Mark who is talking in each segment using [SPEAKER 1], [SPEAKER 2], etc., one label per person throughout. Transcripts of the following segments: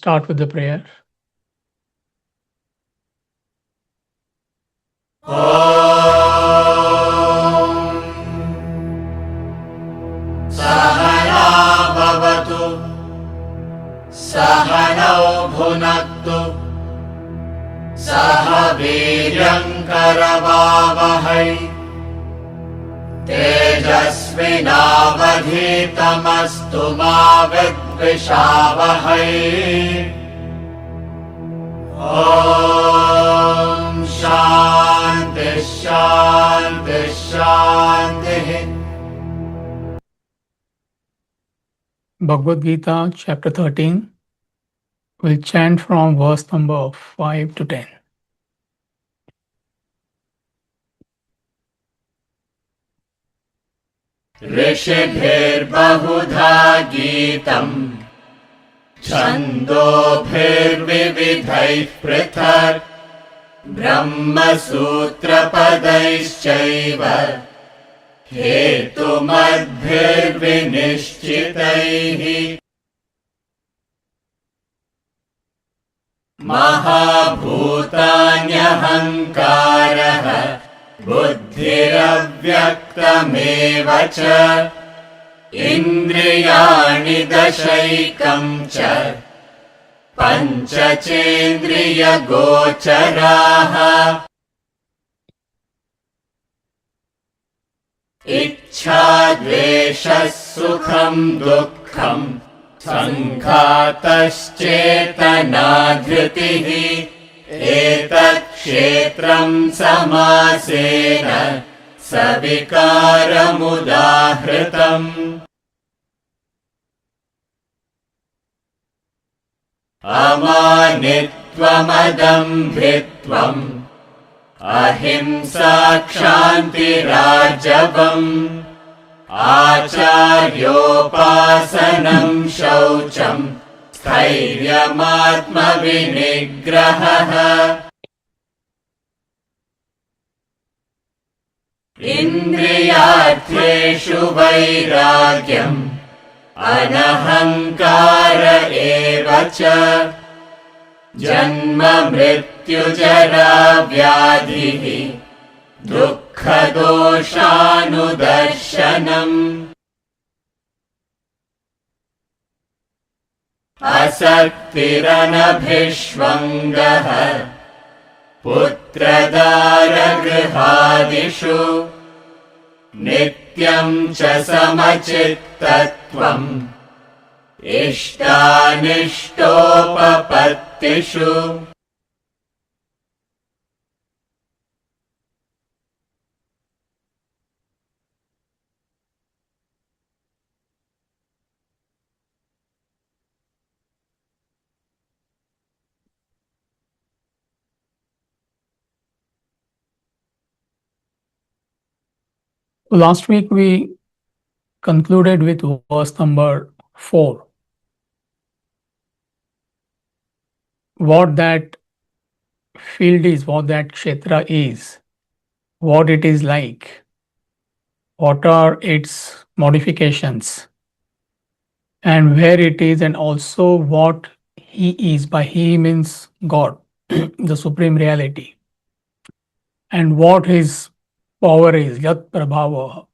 [SPEAKER 1] start with the prayer.
[SPEAKER 2] सहना भवतु सहनौ भुनक्तु सह वीर्यङ्करवावहै तेजस्विनावधीतमस्तु मा विद्विषावहै ॐ शान्ति शान्ति शान्तिः।
[SPEAKER 1] Bhagavad Gita, chapter 13. We'll chant from verse number 5 to 10.
[SPEAKER 2] ऋषिभिर्बहुधा गीतम् छन्दोभिर्विविधैः पृथक् ब्रह्मसूत्रपदैश्चैव हेतुमद्भिर्विनिश्चितैः महाभूतान्यहङ्कारः बुद्धिरव्यक्तमेव च इन्द्रियाणि दशैकं च पञ्चचेन्द्रियगोचराः इच्छा द्वेषः सुखं दुःखं सङ्घातश्चेतना धृतिः एतत् क्षेत्रं समासेन सविकारमुदाहृतम् अमानित्वमदम्भित्वम् अहिंसा क्षान्तिराजवम् आचार्योपासनं शौचं स्थैर्यमात्मविनिग्रहः इन्द्रियार्थेषु वैराग्यम् अनहङ्कार एव च जन्म मृत्युजरा व्याधिः दुःखदोषानुदर्शनम् असक्तिरनभिष्वङ्गः पुत्रदारगृहादिषु नित्यं च समचित्तत्वम् इष्टानिष्टोपपत्तिषु
[SPEAKER 1] Last week we concluded with verse number 4. What that field is, what that kshetra is, what it is like, what are its modifications, and where it is, and also what he is. By he means God, the supreme reality, and what his power is, yat prabhava.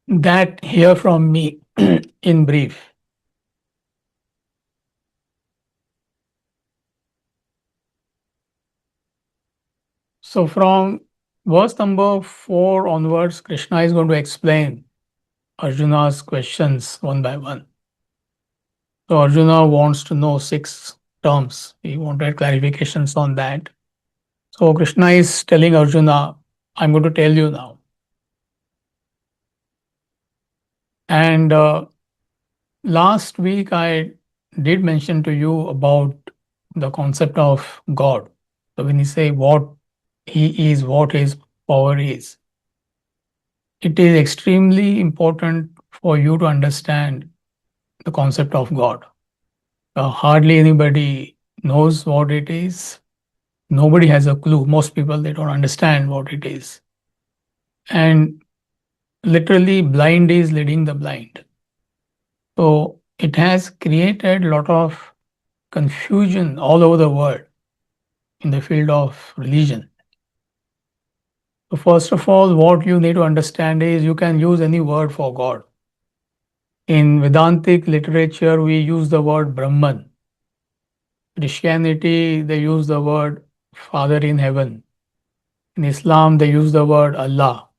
[SPEAKER 1] That hear from me in brief. So from verse number 4 onwards, Krishna is going to explain Arjuna's questions one by one. So Arjuna wants to know 6 terms. He wanted clarifications on that. So Krishna is telling Arjuna, I'm going to tell you now. And last week I did mention to you about the concept of God. So when you say what he is, what his power is, it is extremely important for you to understand the concept of God. Hardly anybody knows what it is. Nobody has a clue. Most people, they don't understand what it is. And literally, blind is leading the blind. So it has created a lot of confusion all over the world in the field of religion. So first of all, what you need to understand is you can use any word for God. In Vedantic literature, we use the word Brahman. Christianity, they use the word Father in heaven. In Islam, they use the word Allah.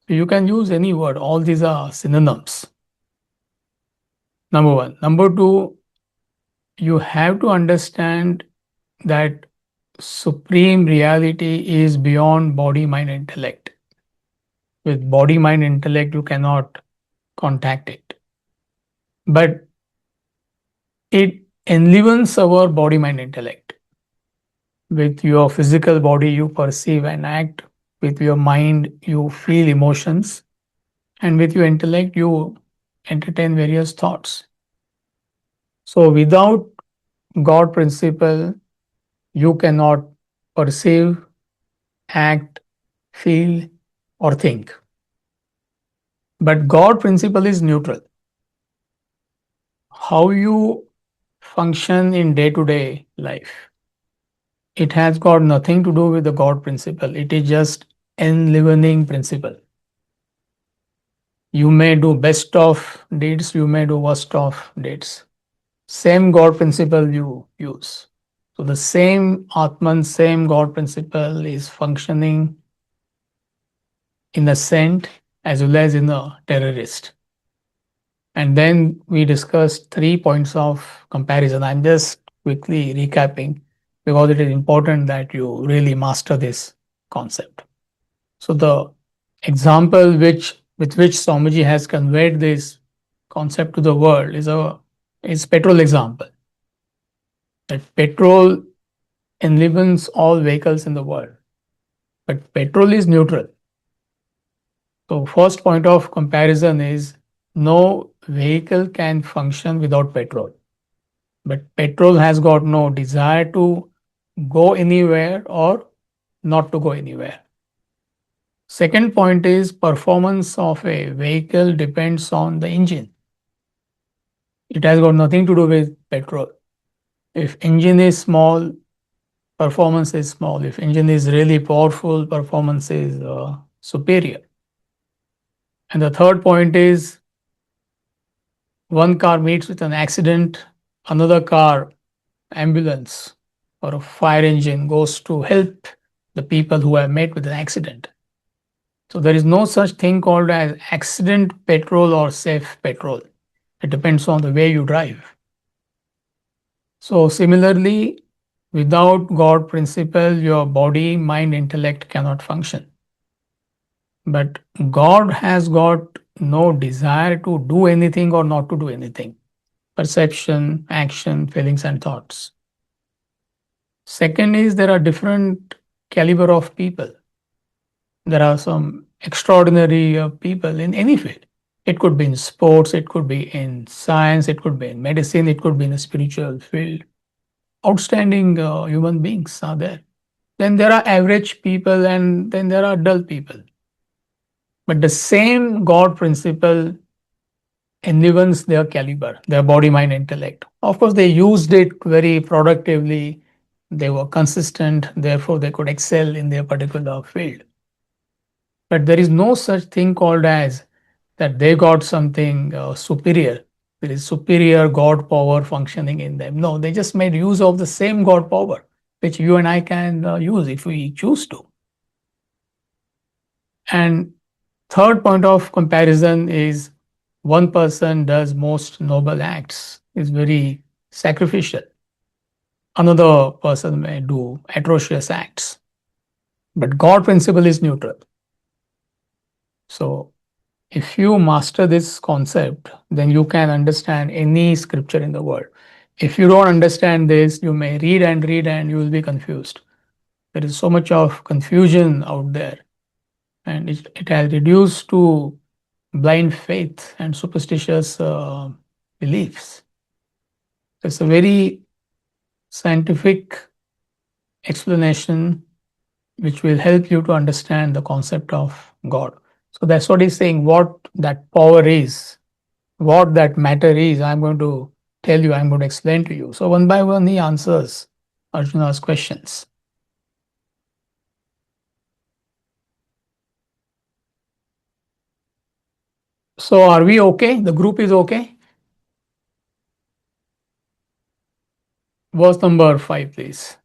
[SPEAKER 1] So you can use any word. All these are synonyms. Number one. Number two, you have to understand that supreme reality is beyond body, mind, intellect. With body, mind, intellect, you cannot contact it. But it enlivens our body, mind, intellect. With your physical body, you perceive and act. With your mind, you feel emotions. And with your intellect, you entertain various thoughts. So without God principle, you cannot perceive, act, feel, or think. But God principle is neutral. How you function in day to day life, it has got nothing to do with the God principle. It is just enlivening principle. You may do best of deeds, you may do worst of deeds. Same God principle you use. So the same Atman, same God principle is functioning in a saint as well as in a terrorist. And then we discussed 3 points of comparison. I'm just quickly recapping because it is important that you really master this concept. So the example with which Swamiji has conveyed this concept to the world is petrol example. That petrol enlivens all vehicles in the world, but petrol is neutral. So first point of comparison is no vehicle can function without petrol. But petrol has got no desire to go anywhere or not to go anywhere. Second point is performance of a vehicle depends on the engine. It has got nothing to do with petrol. If engine is small, performance is small. If engine is really powerful, performance is superior. And the third point is one car meets with an accident, another car, ambulance, or a fire engine goes to help the people who have met with an accident. So there is no such thing called as accident petrol or safe petrol. It depends on the way you drive. So similarly, without God principle, your body, mind, intellect cannot function. But God has got no desire to do anything or not to do anything. Perception, action, feelings, and thoughts. Second is there are different caliber of people. There are some extraordinary people in any field. It could be in sports, it could be in science, it could be in medicine, it could be in a spiritual field. Outstanding human beings are there. Then there are average people and then there are dull people. But the same God principle enlivens their caliber, their body, mind, intellect. Of course, they used it very productively. They were consistent, therefore, they could excel in their particular field. But there is no such thing called as that they got something superior. There is superior God power functioning in them. No, they just made use of the same God power, which you and I can use if we choose to. And third point of comparison is one person does most noble acts, is very sacrificial. Another person may do atrocious acts. But God principle is neutral. So if you master this concept, then you can understand any scripture in the world. If you don't understand this, you may read and you will be confused. There is so much of confusion out there, and it has reduced to blind faith and superstitious beliefs. It's a very scientific explanation which will help you to understand the concept of God. So that's what he's saying, what that power is, what that matter is, I'm going to tell you, I'm going to explain to you. So one by one, he answers Arjuna's questions. So are we okay? The group is okay? Verse number 5, please.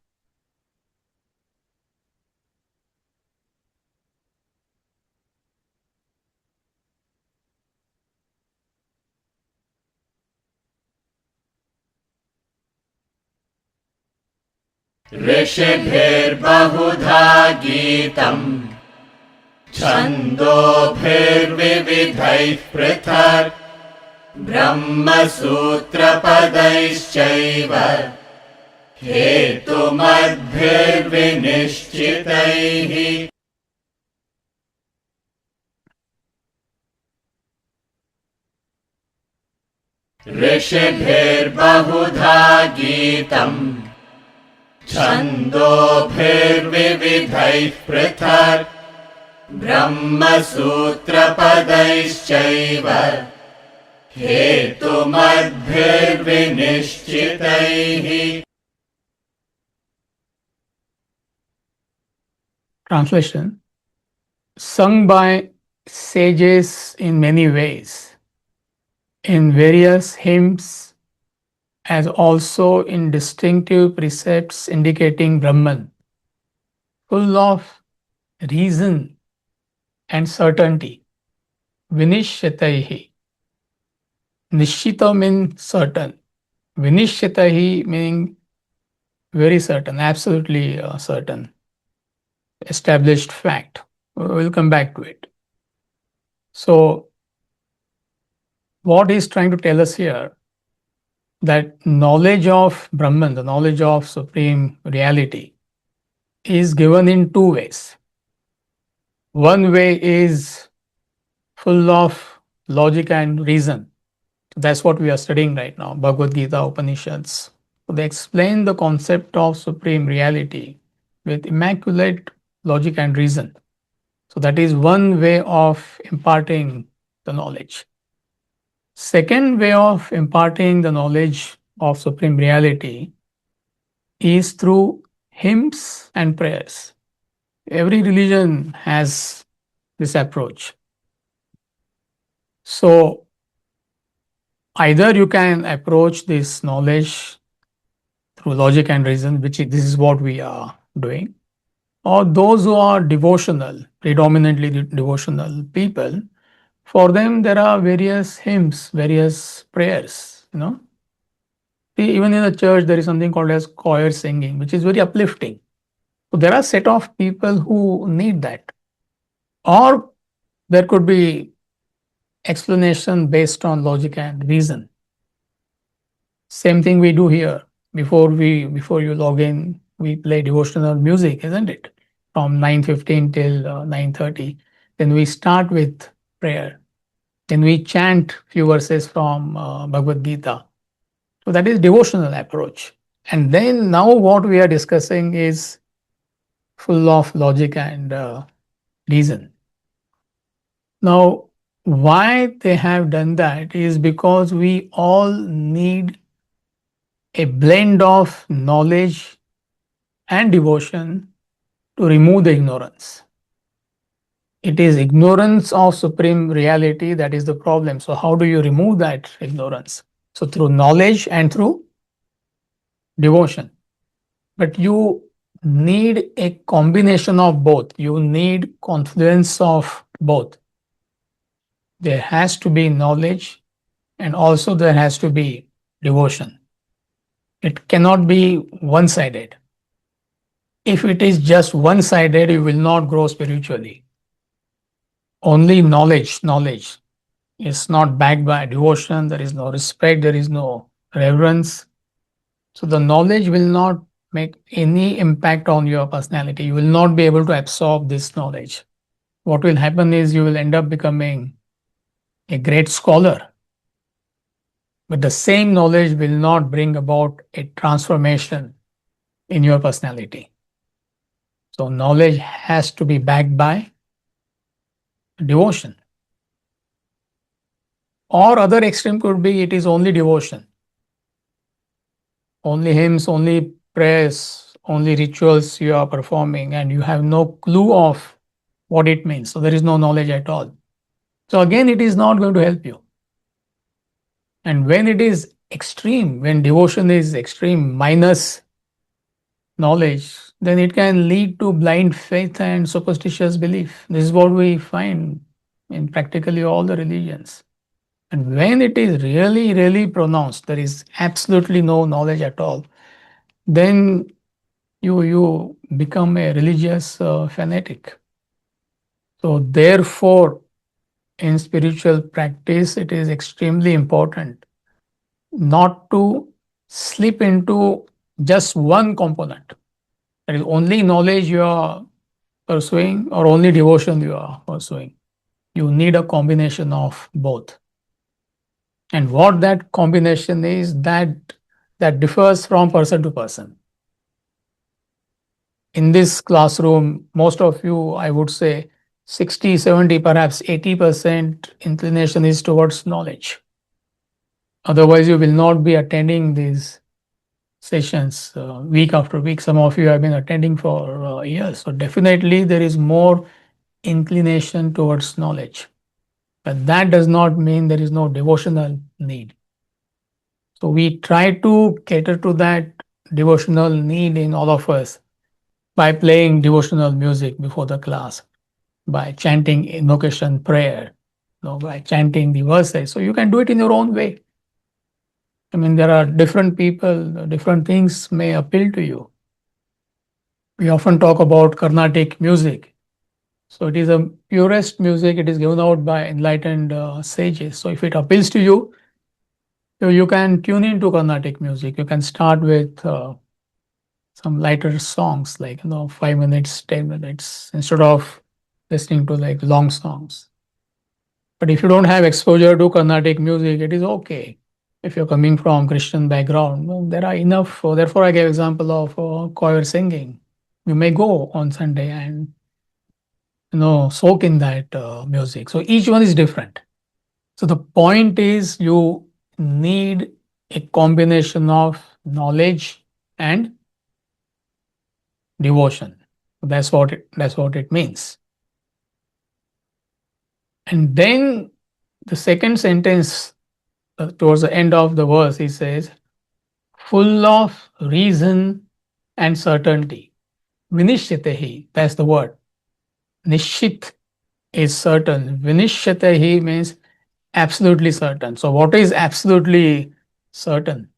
[SPEAKER 2] ऋषिभिर्बहुधा गीतम् छन्दोभिर्विविधैः पृथक् ब्रह्मसूत्रपदैश्चैव हेतुमद्भिर्विनिश्चितैः ऋषिभिर्बहुधा गीतम् छन्दोभिर्विविधैः पृथक् ब्रह्मसूत्रपदैश्चैव हेतुमद्भिर्विनिश्चितैः.
[SPEAKER 1] Translation: sung by sages in many ways, in various hymns, as also in distinctive precepts indicating Brahman, full of reason and certainty. Vinishyataihi. Nishchita means certain. Vinishyataihi meaning very certain, absolutely certain, established fact. We'll come back to it. So, what he's trying to tell us here, that knowledge of Brahman, the knowledge of Supreme Reality, is given in two ways. One way is full of logic and reason. That's what we are studying right now, Bhagavad Gita, Upanishads. So they explain the concept of Supreme Reality with immaculate logic and reason. So that is one way of imparting the knowledge. Second way of imparting the knowledge of Supreme Reality is through hymns and prayers. Every religion has this approach. So either you can approach this knowledge through logic and reason, this is what we are doing, or those who are devotional, predominantly devotional people, for them there are various hymns, various prayers, Even in the church there is something called as choir singing, which is very uplifting. So there are set of people who need that. Or there could be explanation based on logic and reason. Same thing we do here. Before you log in, we play devotional music, isn't it? From 9:15 till 9:30. Then we start with prayer. Then we chant few verses from Bhagavad Gita. So that is devotional approach. And then now what we are discussing is full of logic and reason. Now, why they have done that is because we all need a blend of knowledge and devotion to remove the ignorance. It is ignorance of Supreme Reality that is the problem. So, how do you remove that ignorance? So, through knowledge and through devotion. But you need a combination of both. You need confluence of both. There has to be knowledge and also there has to be devotion. It cannot be one-sided. If it is just one-sided, you will not grow spiritually. Only knowledge is not backed by devotion, there is no respect, there is no reverence. So the knowledge will not make any impact on your personality. You will not be able to absorb this knowledge. What will happen is you will end up becoming a great scholar. But the same knowledge will not bring about a transformation in your personality. So knowledge has to be backed by devotion. Or other extreme could be it is only devotion, only hymns, only prayers, only rituals you are performing, and you have no clue of what it means. So there is no knowledge at all. So again, it is not going to help you. And when it is extreme, when devotion is extreme minus knowledge, then it can lead to blind faith and superstitious belief. This is what we find in practically all the religions. And when it is really, really pronounced, there is absolutely no knowledge at all, then you become a religious fanatic. So therefore, in spiritual practice, it is extremely important not to slip into just one component. That is only knowledge you are pursuing or only devotion you are pursuing. You need a combination of both. And what that combination is, that differs from person to person. In this classroom, most of you, I would say 60, 70, perhaps 80% inclination is towards knowledge. Otherwise, you will not be attending these sessions week after week. Some of you have been attending for years. So definitely there is more inclination towards knowledge. But that does not mean there is no devotional need. So we try to cater to that devotional need in all of us by playing devotional music before the class, by chanting invocation prayer, by chanting the verses. So you can do it in your own way. I mean, there are different people, different things may appeal to you. We often talk about Carnatic music. So it is a purest music. It is given out by enlightened sages. So if it appeals to you, you can tune into Carnatic music. You can start with some lighter songs, like 5 minutes, 10 minutes, instead of listening to like long songs. But if you don't have exposure to Carnatic music, it is okay. If you're coming from Christian background, well, there are enough. Therefore, I gave example of choir singing. You may go on Sunday and soak in that music. So each one is different. So the point is you need a combination of knowledge and devotion. That's what it means. And then the second sentence towards the end of the verse, he says, full of reason and certainty. Vinishyatehi, that's the word. Nishit is certain. Vinishyatehi means absolutely certain. So what is absolutely certain?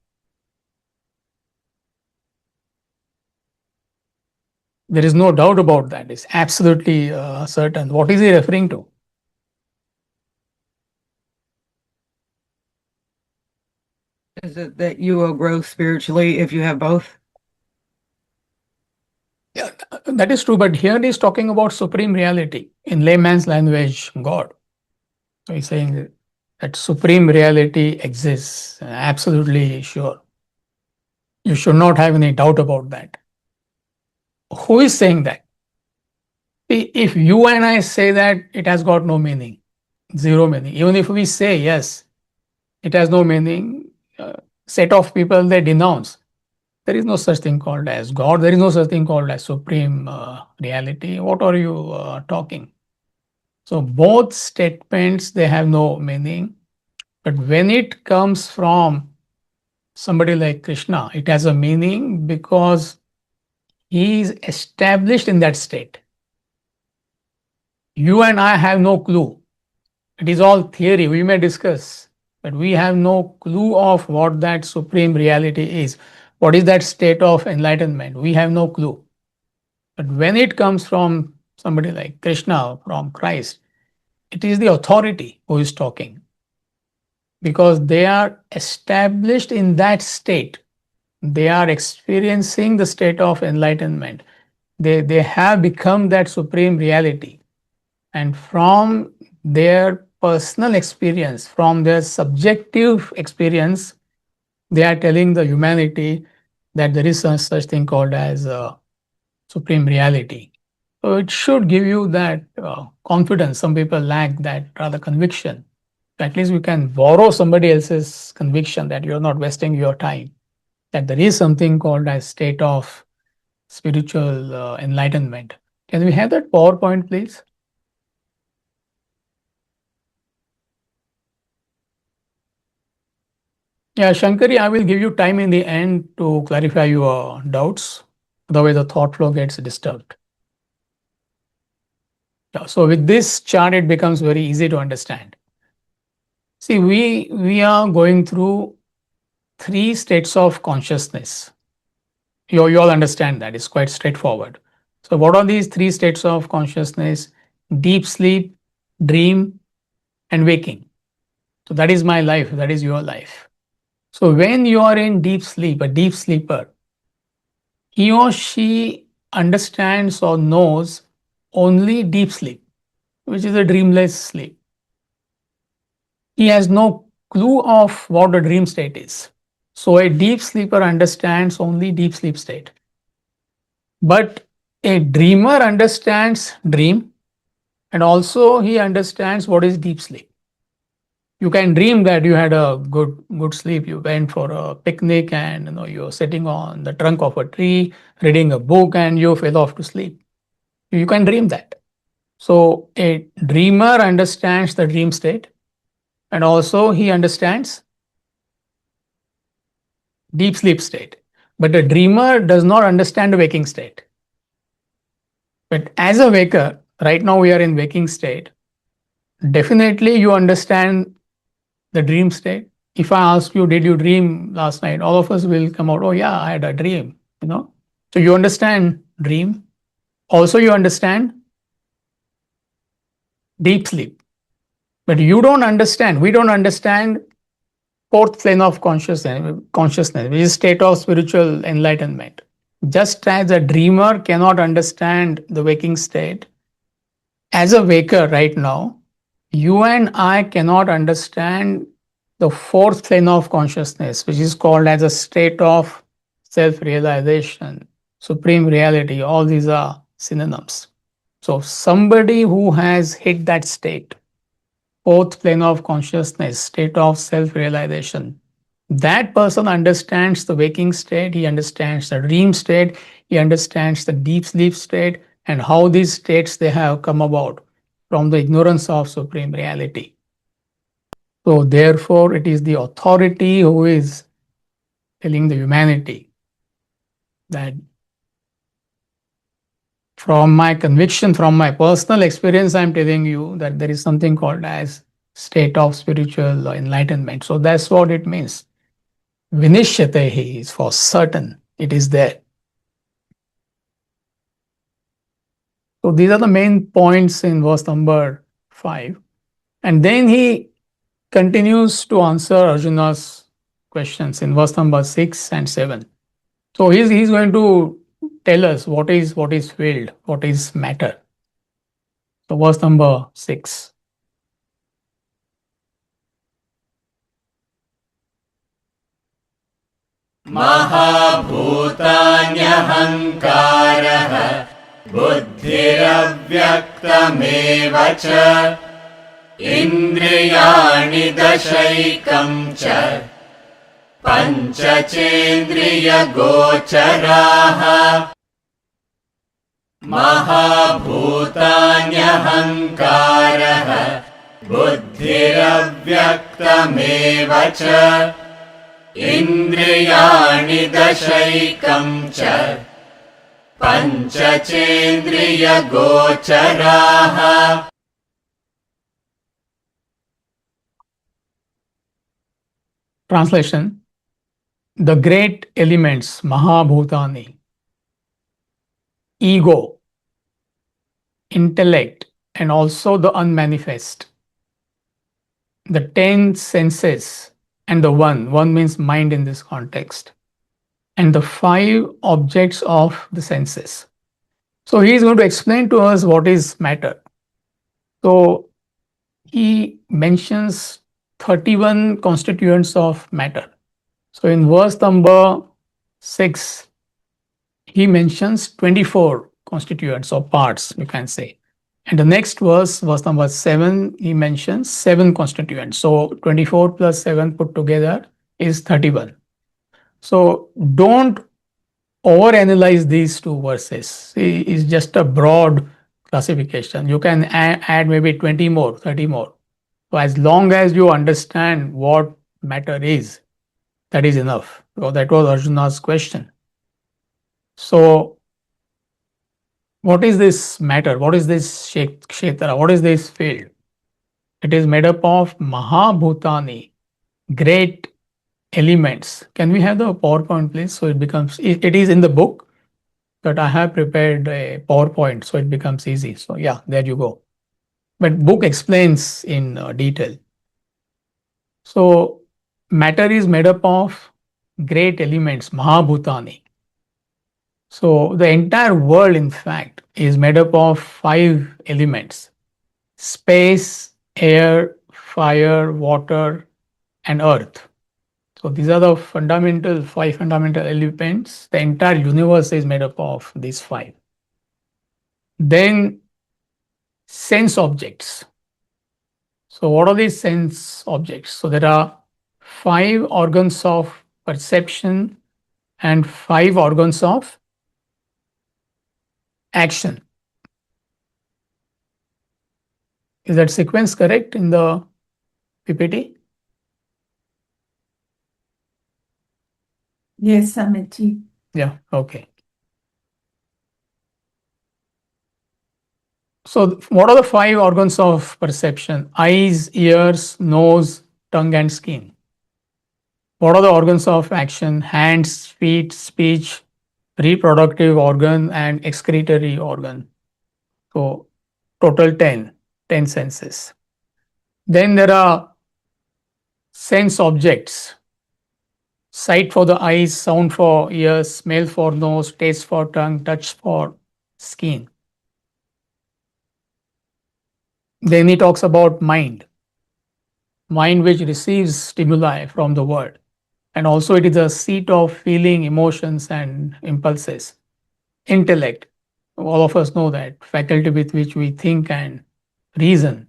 [SPEAKER 1] There is no doubt about that. It's absolutely certain. What is he referring to?
[SPEAKER 3] Is it that you will grow spiritually if you have both?
[SPEAKER 1] Yeah, that is true. But here he's talking about supreme reality. In layman's language, God. So he's saying that supreme reality exists. Absolutely sure. You should not have any doubt about that. Who is saying that? If you and I say that, it has got no meaning, zero meaning. Even if we say yes, it has no meaning. Set of people they denounce. There is no such thing called as God. There is no such thing called as supreme reality. What are you talking? So both statements they have no meaning. But when it comes from somebody like Krishna, it has a meaning because he is established in that state. You and I have no clue. It is all theory. We may discuss, but we have no clue of what that supreme reality is. What is that state of enlightenment? We have no clue. But when it comes from somebody like Krishna, from Christ, it is the authority who is talking because they are established in that state. They are experiencing the state of enlightenment. They have become that supreme reality. And from their personal experience, from their subjective experience, they are telling the humanity that there is such thing called as supreme reality. So it should give you that confidence. Some people lack that rather conviction At least we can borrow somebody else's conviction that you're not wasting your time, that there is something called as state of spiritual enlightenment. Can we have that PowerPoint, please? Yeah, Shankari, I will give you time in the end to clarify your doubts. Otherwise, the thought flow gets disturbed. Yeah, so with this chart, it becomes very easy to understand. See, we are going through three states of consciousness. You all understand that. It's quite straightforward. So, what are these three states of consciousness? Deep sleep, dream, and waking. So, that is my life. That is your life. So, when you are in deep sleep, a deep sleeper, he or she understands or knows only deep sleep, which is a dreamless sleep. He has no clue of what a dream state is. So, a deep sleeper understands only deep sleep state. But a dreamer understands dream, and also he understands what is deep sleep. You can dream that you had a good sleep. You went for a picnic and you're sitting on the trunk of a tree reading a book and you fell off to sleep. You can dream that. So a dreamer understands the dream state, and also he understands deep sleep state. But a dreamer does not understand the waking state. But as a waker, right now we are in waking state. Definitely you understand the dream state. If I ask you, did you dream last night? All of us will come out, oh yeah, I had a dream. So you understand dream. Also you understand deep sleep. But you don't understand, we don't understand fourth plane of consciousness, which is state of spiritual enlightenment. Just as a dreamer cannot understand the waking state, as a waker right now, you and I cannot understand the fourth plane of consciousness, which is called as a state of self-realization, supreme reality. All these are synonyms. So somebody who has hit that state, fourth plane of consciousness, state of self-realization, that person understands the waking state, he understands the dream state, he understands the deep sleep state, and how these states they have come about from the ignorance of supreme reality. So therefore, it is the authority who is telling the humanity that from my conviction, from my personal experience, I'm telling you that there is something called as state of spiritual enlightenment. So that's what it means. Vinishyate is for certain. It is there. So these are the main points in verse number 5. And then he continues to answer Arjuna's questions in verse number 6 and 7. So he's going to tell us what is field, what is matter. So verse number 6.
[SPEAKER 2] महाभूतान्यहङ्कारः बुद्धिरव्यक्तमेव च इन्द्रियाणि दशैकं च पञ्चचेन्द्रियगोचराः महाभूतान्यहङ्कारः बुद्धिरव्यक्तमेव च इन्द्रियाणि दशैकं च पञ्चचेन्द्रियगोचराः.
[SPEAKER 1] Translation: the great elements, Mahabhutani, ego, intellect, and also the unmanifest, the 10 senses, and the one means mind in this context, and the 5 objects of the senses. So he is going to explain to us what is matter. So he mentions 31 constituents of matter. So in verse number 6, he mentions 24 constituents or parts, you can say. And the next verse number 7, he mentions 7 constituents. So 24 plus 7 put together is 31. So don't overanalyze these two verses. See, it's just a broad classification. You can add maybe 20 more, 30 more. So as long as you understand what matter is, that is enough. So that was Arjuna's question. So what is this matter? What is this kshetra? What is this field? It is made up of Mahabhutani, great elements. Can we have the PowerPoint, please? So it is in the book, but I have prepared a PowerPoint, so it becomes easy. So yeah, there you go. But book explains in detail. So matter is made up of great elements, Mahabhutani. So the entire world, in fact, is made up of 5 elements: space, air, fire, water, and earth. So these are the 5 fundamental elements. The entire universe is made up of these 5. Then sense objects. So what are these sense objects? So there are 5 organs of perception and 5 organs of action. Is that sequence correct in the PPT?
[SPEAKER 4] Yes, Amitji.
[SPEAKER 1] Yeah, okay. So what are the 5 organs of perception? Eyes, ears, nose, tongue, and skin. What are the organs of action? Hands, feet, speech, reproductive organ, and excretory organ. So total 10 senses. Then there are sense objects: sight for the eyes, sound for ears, smell for nose, taste for tongue, touch for skin. Then he talks about mind which receives stimuli from the world. And also it is a seat of feeling, emotions, and impulses. Intellect, all of us know that, faculty with which we think and reason.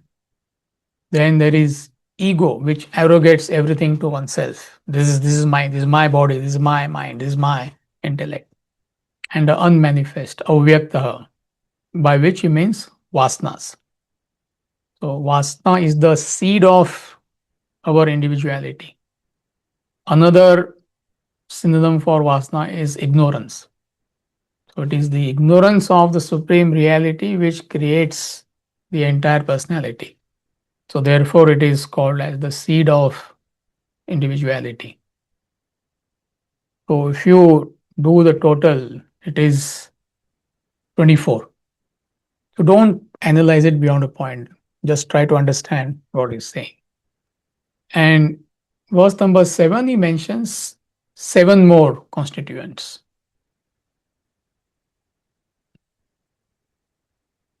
[SPEAKER 1] Then there is ego, which arrogates everything to oneself. This is my body, this is my mind, this is my intellect. And the unmanifest, avyaktaha, by which he means vasanas. So vasana is the seed of our individuality. Another synonym for vasana is ignorance. So it is the ignorance of the supreme reality which creates the entire personality. So therefore it is called as the seed of individuality. So if you do the total, it is 24. So don't analyze it beyond a point. Just try to understand what he's saying. And verse number 7, he mentions 7 more constituents.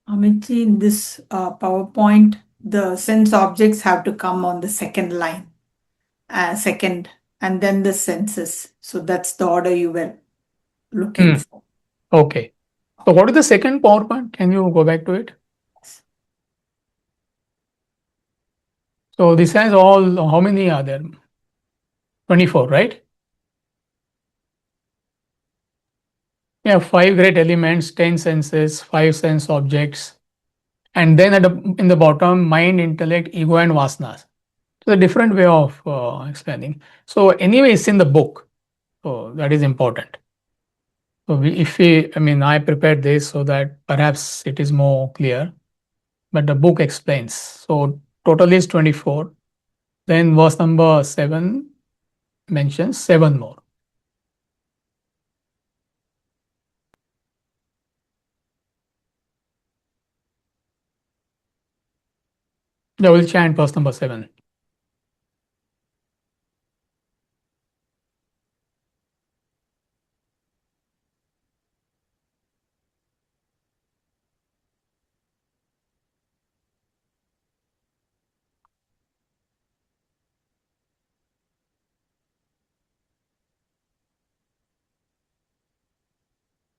[SPEAKER 4] Amitji, in this PowerPoint, the sense objects have to come on the second line, second, and then the senses. So that's the order you were looking for.
[SPEAKER 1] Okay. So what is the second PowerPoint? Can you go back to it? So this has all, how many are there? 24, right? Yeah, 5 great elements, 10 senses, 5 sense objects, and then in the bottom, mind, intellect, ego, and vasanas. So a different way of explaining. So anyway, it's in the book. So that is important. So I prepared this so that perhaps it is more clear, but the book explains. So total is 24. Then verse number 7 mentions 7 more. Yeah, we'll chant verse number 7.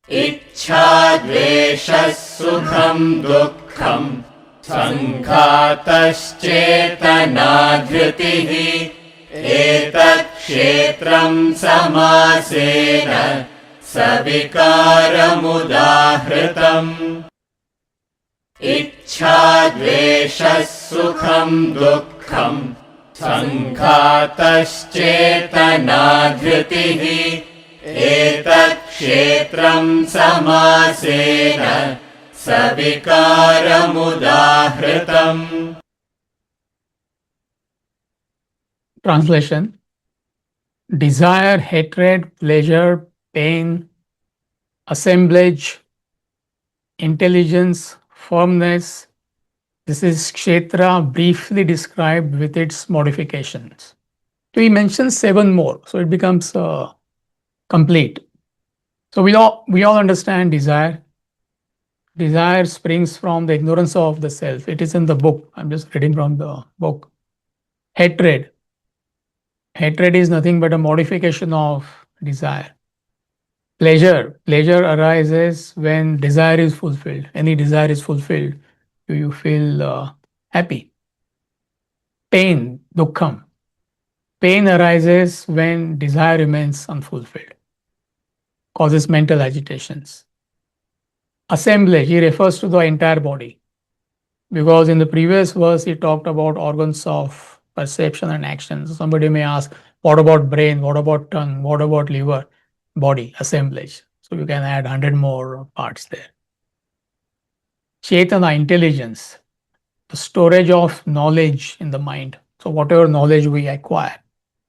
[SPEAKER 2] इच्छा द्वेषः सुखं दुःखम् दुःखम् सङ्घातश्चेतनाधृतिः एतत् क्षेत्रम् समासेन सविकारमुदाहृतम् इच्छाद्वेषः सुखम् दुःखम् सङ्घातश्चेतनाधृतिः एतत् क्षेत्रम् समासेन सविकारमुदाहृतम्.
[SPEAKER 1] Translation: desire, hatred, pleasure, pain, assemblage, intelligence, firmness. This is kshetra briefly described with its modifications. So he mentions 7 more, so it becomes complete. So we all understand desire. Desire springs from the ignorance of the self. It is in the book. I'm just reading from the book. Hatred. Hatred is nothing but a modification of desire. Pleasure. Pleasure arises when desire is fulfilled. Any desire is fulfilled, you feel happy. Pain, dukkham. Pain arises when desire remains unfulfilled, causes mental agitations. Assemblage, he refers to the entire body, because in the previous verse he talked about organs of perception and action. So somebody may ask, what about brain? What about tongue? What about liver? Body, assemblage. So you can add 100 more parts there. Chetana, intelligence, the storage of knowledge in the mind. So whatever knowledge we acquire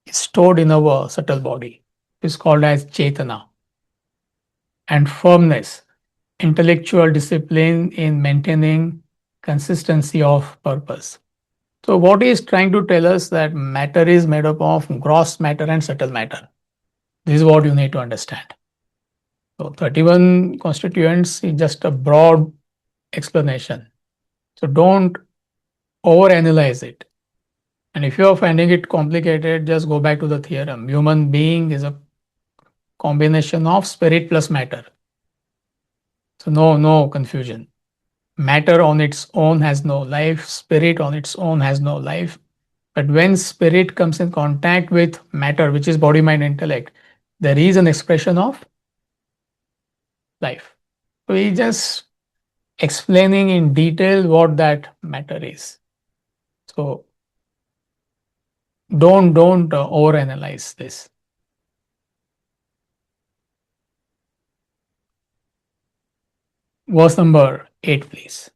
[SPEAKER 1] is stored in our subtle body. It's called as Chetana. And firmness, intellectual discipline in maintaining consistency of purpose. So what he is trying to tell us that matter is made up of gross matter and subtle matter. This is what you need to understand. So 31 constituents is just a broad explanation. So don't overanalyze it. And if you are finding it complicated, just go back to the theorem. Human being is a combination of spirit plus matter. So no confusion. Matter on its own has no life. Spirit on its own has no life. But when spirit comes in contact with matter, which is body, mind, intellect, there is an expression of life. So he's just explaining in detail what that matter is. So don't overanalyze this. Verse number 8, please.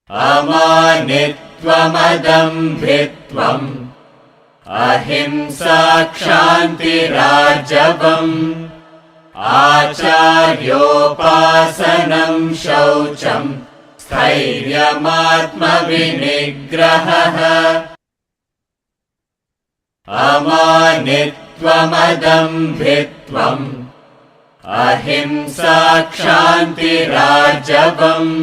[SPEAKER 2] अमानित्वमदम्भित्वम् अहिंसा क्षान्तिरार्जवम् आचार्योपासनम् शौचम् स्थैर्यमात्मविनिग्रहः अमानित्वमदम्भित्वम् अहिंसा क्षान्तिरार्जवम्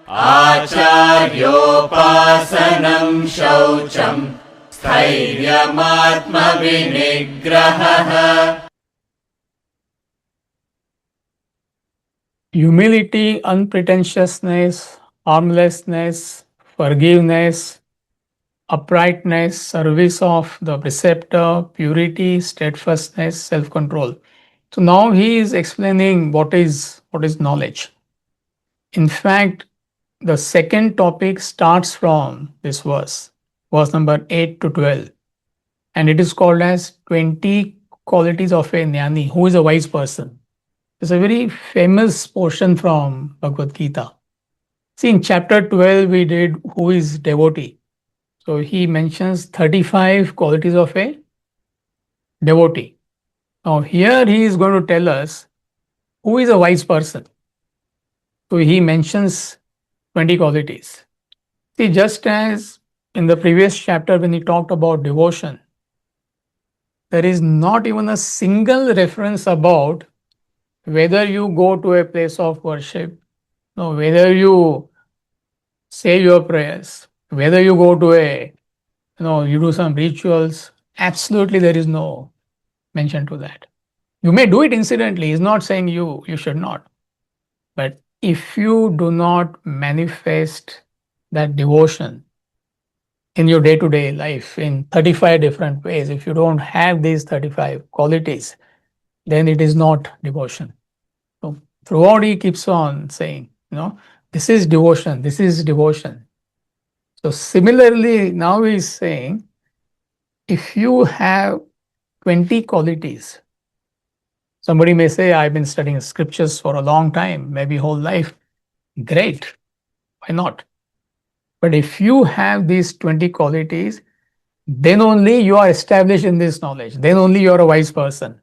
[SPEAKER 2] आचार्योपासनम् शौचम् स्थैर्यमात्मविनिग्रहः.
[SPEAKER 1] Humility, unpretentiousness, harmlessness, forgiveness, uprightness, service of the preceptor, purity, steadfastness, self-control. So now he is explaining what is knowledge. In fact, the second topic starts from this verse number 8 to 12, and it is called as 20 qualities of a jnani, who is a wise person. It's a very famous portion from Bhagavad Gita. See, in chapter 12 we did who is devotee. So he mentions 35 qualities of a devotee. Now here he is going to tell us who is a wise person. So he mentions 20 qualities. See, just as in the previous chapter when he talked about devotion, there is not even a single reference about whether you go to a place of worship No, whether you say your prayers, whether you go to you do some rituals, absolutely there is no mention to that. You may do it incidentally, he's not saying you should not. But if you do not manifest that devotion in your day-to-day life in 35 different ways, if you don't have these 35 qualities, then it is not devotion. So throughout he keeps on saying, this is devotion, this is devotion. So similarly, now he's saying, if you have 20 qualities, somebody may say, I've been studying scriptures for a long time, maybe whole life. Great. Why not? But if you have these 20 qualities, then only you are established in this knowledge. Then only you are a wise person.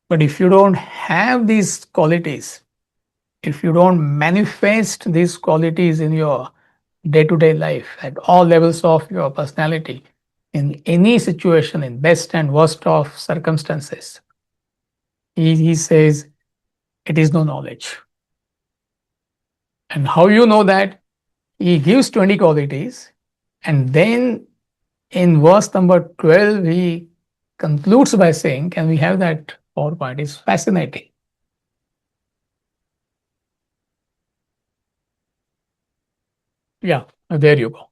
[SPEAKER 1] But if you don't have these qualities, if you don't manifest these qualities in your day-to-day life at all levels of your personality, in any situation, in best and worst of circumstances, he says it is no knowledge. And how you know that? He gives 20 qualities, and then in verse number 12, he concludes by saying, can we have that PowerPoint? It's fascinating. Yeah, there you go.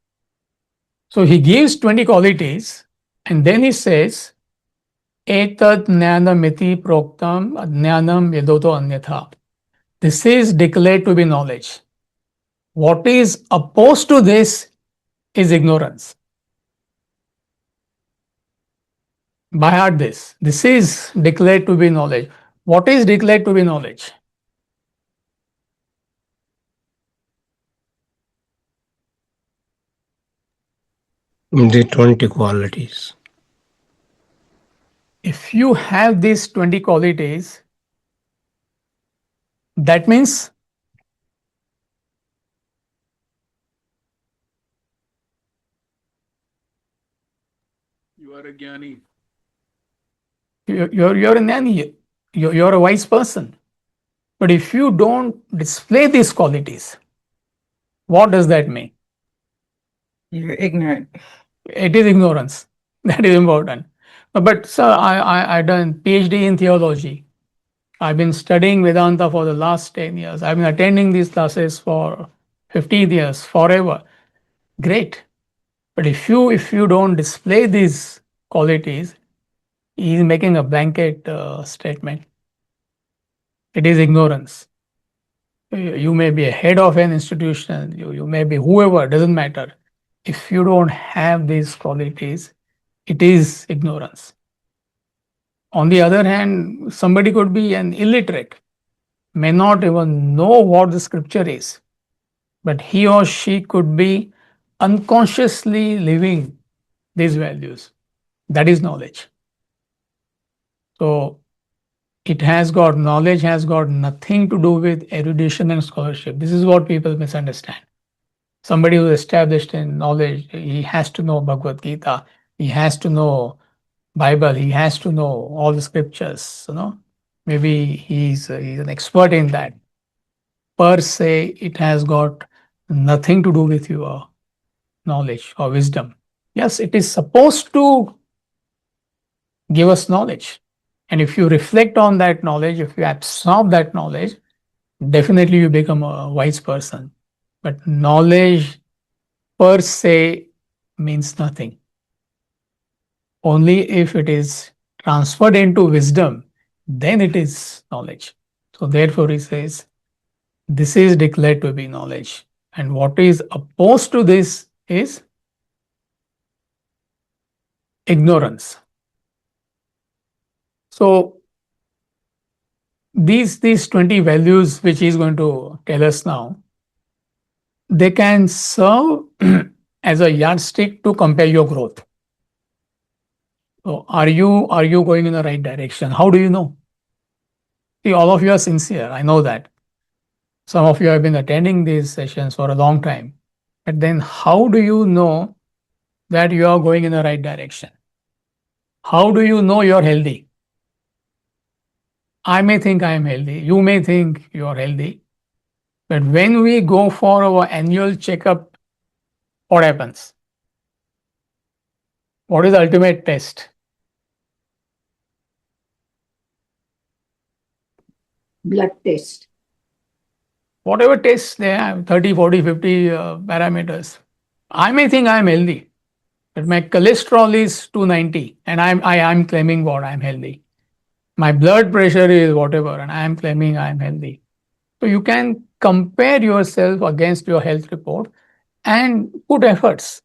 [SPEAKER 1] So he gives 20 qualities, and then he says, Etad jnanamiti proktam ajnanam yadoto anyatha. This is declared to be knowledge. What is opposed to this is ignorance. By heart this. This is declared to be knowledge. What is declared to be knowledge?
[SPEAKER 5] The 20 qualities.
[SPEAKER 1] If you have these 20 qualities, that means
[SPEAKER 6] you are a jnani.
[SPEAKER 1] You're a jnani, you're a wise person. But if you don't display these qualities, what does that mean?
[SPEAKER 3] You're ignorant.
[SPEAKER 1] It is ignorance. That is important. But sir, I done PhD in theology. I've been studying Vedanta for the last 10 years. I've been attending these classes for 15 years, forever. Great. But if you don't display these qualities, he is making a blanket statement. It is ignorance. You may be a head of an institution, you may be whoever, doesn't matter. If you don't have these qualities, it is ignorance. On the other hand, somebody could be an illiterate, may not even know what the scripture is, but he or she could be unconsciously living these values. That is knowledge. So it has got knowledge, has got nothing to do with erudition and scholarship. This is what people misunderstand. Somebody who is established in knowledge, he has to know Bhagavad Gita, he has to know Bible, he has to know all the scriptures, Maybe he's an expert in that. Per se, it has got nothing to do with your knowledge or wisdom. Yes, it is supposed to give us knowledge. And if you reflect on that knowledge, if you absorb that knowledge, definitely you become a wise person. But knowledge per se means nothing. Only if it is transferred into wisdom, then it is knowledge. So therefore he says, this is declared to be knowledge. And what is opposed to this is ignorance. So these 20 values which he is going to tell us now, they can serve as a yardstick to compare your growth. So are you going in the right direction? How do you know? See, all of you are sincere. I know that. Some of you have been attending these sessions for a long time. But then how do you know that you are going in the right direction? How do you know you're healthy? I may think I am healthy. You may think you are healthy. But when we go for our annual checkup, what happens? What is the ultimate test?
[SPEAKER 7] Blood test.
[SPEAKER 1] Whatever tests they have, 30, 40, 50 parameters. I may think I'm healthy, but my cholesterol is 290 and I'm claiming what? I'm healthy. My blood pressure is whatever and I'm claiming I'm healthy. So you can compare yourself against your health report and put efforts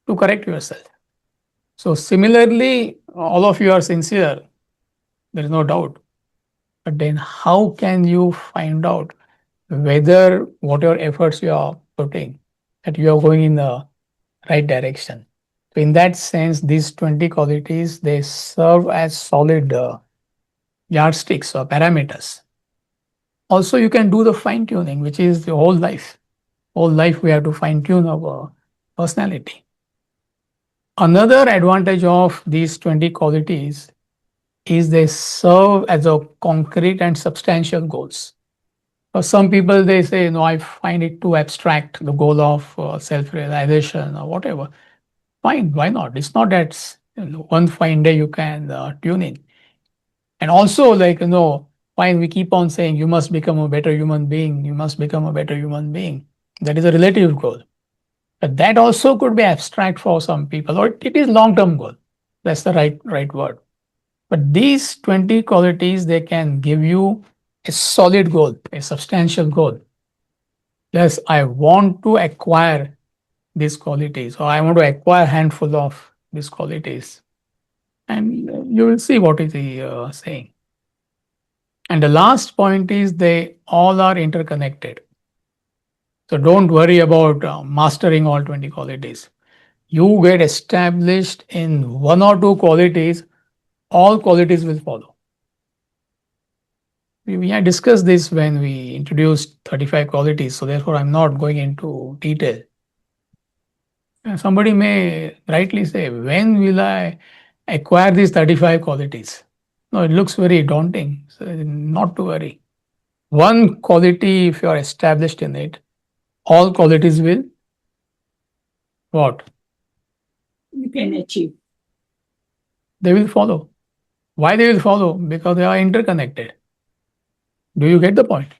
[SPEAKER 1] to correct yourself. So similarly, all of you are sincere, there is no doubt. But then how can you find out whether whatever efforts you are putting, that you are going in the right direction? So in that sense, these 20 qualities, they serve as solid yardsticks or parameters. Also, you can do the fine tuning, which is the whole life. Whole life we have to fine tune our personality. Another advantage of these 20 qualities is they serve as a concrete and substantial goals. For some people, they say, no, I find it too abstract, the goal of self-realization or whatever. Fine, why not? It's not that one fine day you can tune in. And also, fine, we keep on saying you must become a better human being, you must become a better human being. That is a relative goal. But that also could be abstract for some people, or it is long-term goal. That's the right word. But these 20 qualities, they can give you a solid goal, a substantial goal. Yes, I want to acquire these qualities, or I want to acquire a handful of these qualities. And you will see what is he saying. And the last point is they all are interconnected. So don't worry about mastering all 20 qualities. You get established in one or two qualities, all qualities will follow. We had discussed this when we introduced 35 qualities, so therefore I'm not going into detail. Somebody may rightly say, when will I acquire these 35 qualities? No, it looks very daunting, so not to worry. One quality, if you are established in it, all qualities will what?
[SPEAKER 7] You can achieve.
[SPEAKER 1] They will follow. Why they will follow? Because they are interconnected. Do you get the point?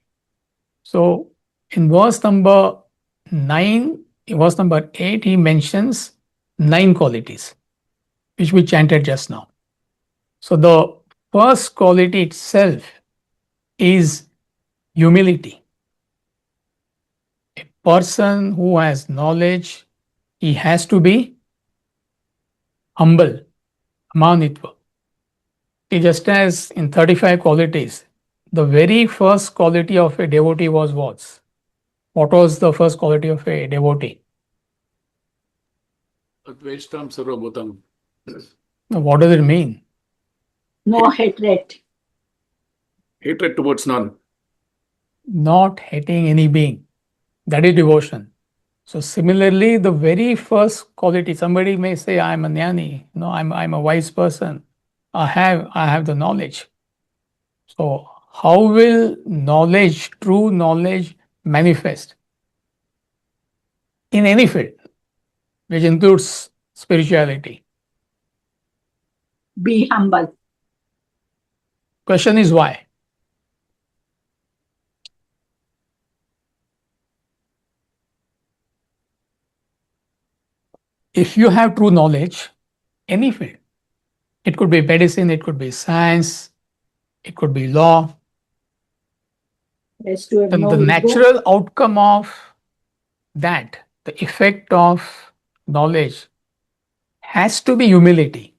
[SPEAKER 1] So in verse number 9, in verse number 8, he mentions 9 qualities, which we chanted just now. So the first quality itself is humility. A person who has knowledge, he has to be humble, manitva. Just as in 35 qualities, the very first quality of a devotee was what? What was the first quality of a devotee?
[SPEAKER 6] Advaishtam Sarvabhutam.
[SPEAKER 1] Now, what does it mean?
[SPEAKER 7] No hatred.
[SPEAKER 6] Hatred towards none.
[SPEAKER 1] Not hating any being. That is devotion. So similarly, the very first quality, somebody may say, I'm a jnani, no, I'm a wise person. I have the knowledge. So how will knowledge, true knowledge, manifest? In any field, which includes spirituality.
[SPEAKER 7] Be humble.
[SPEAKER 1] Question is why? If you have true knowledge, any field, it could be medicine, it could be science, it could be law,
[SPEAKER 7] Has to have
[SPEAKER 1] then
[SPEAKER 7] no
[SPEAKER 1] the
[SPEAKER 7] ego.
[SPEAKER 1] natural outcome of that, the effect of knowledge, has to be humility.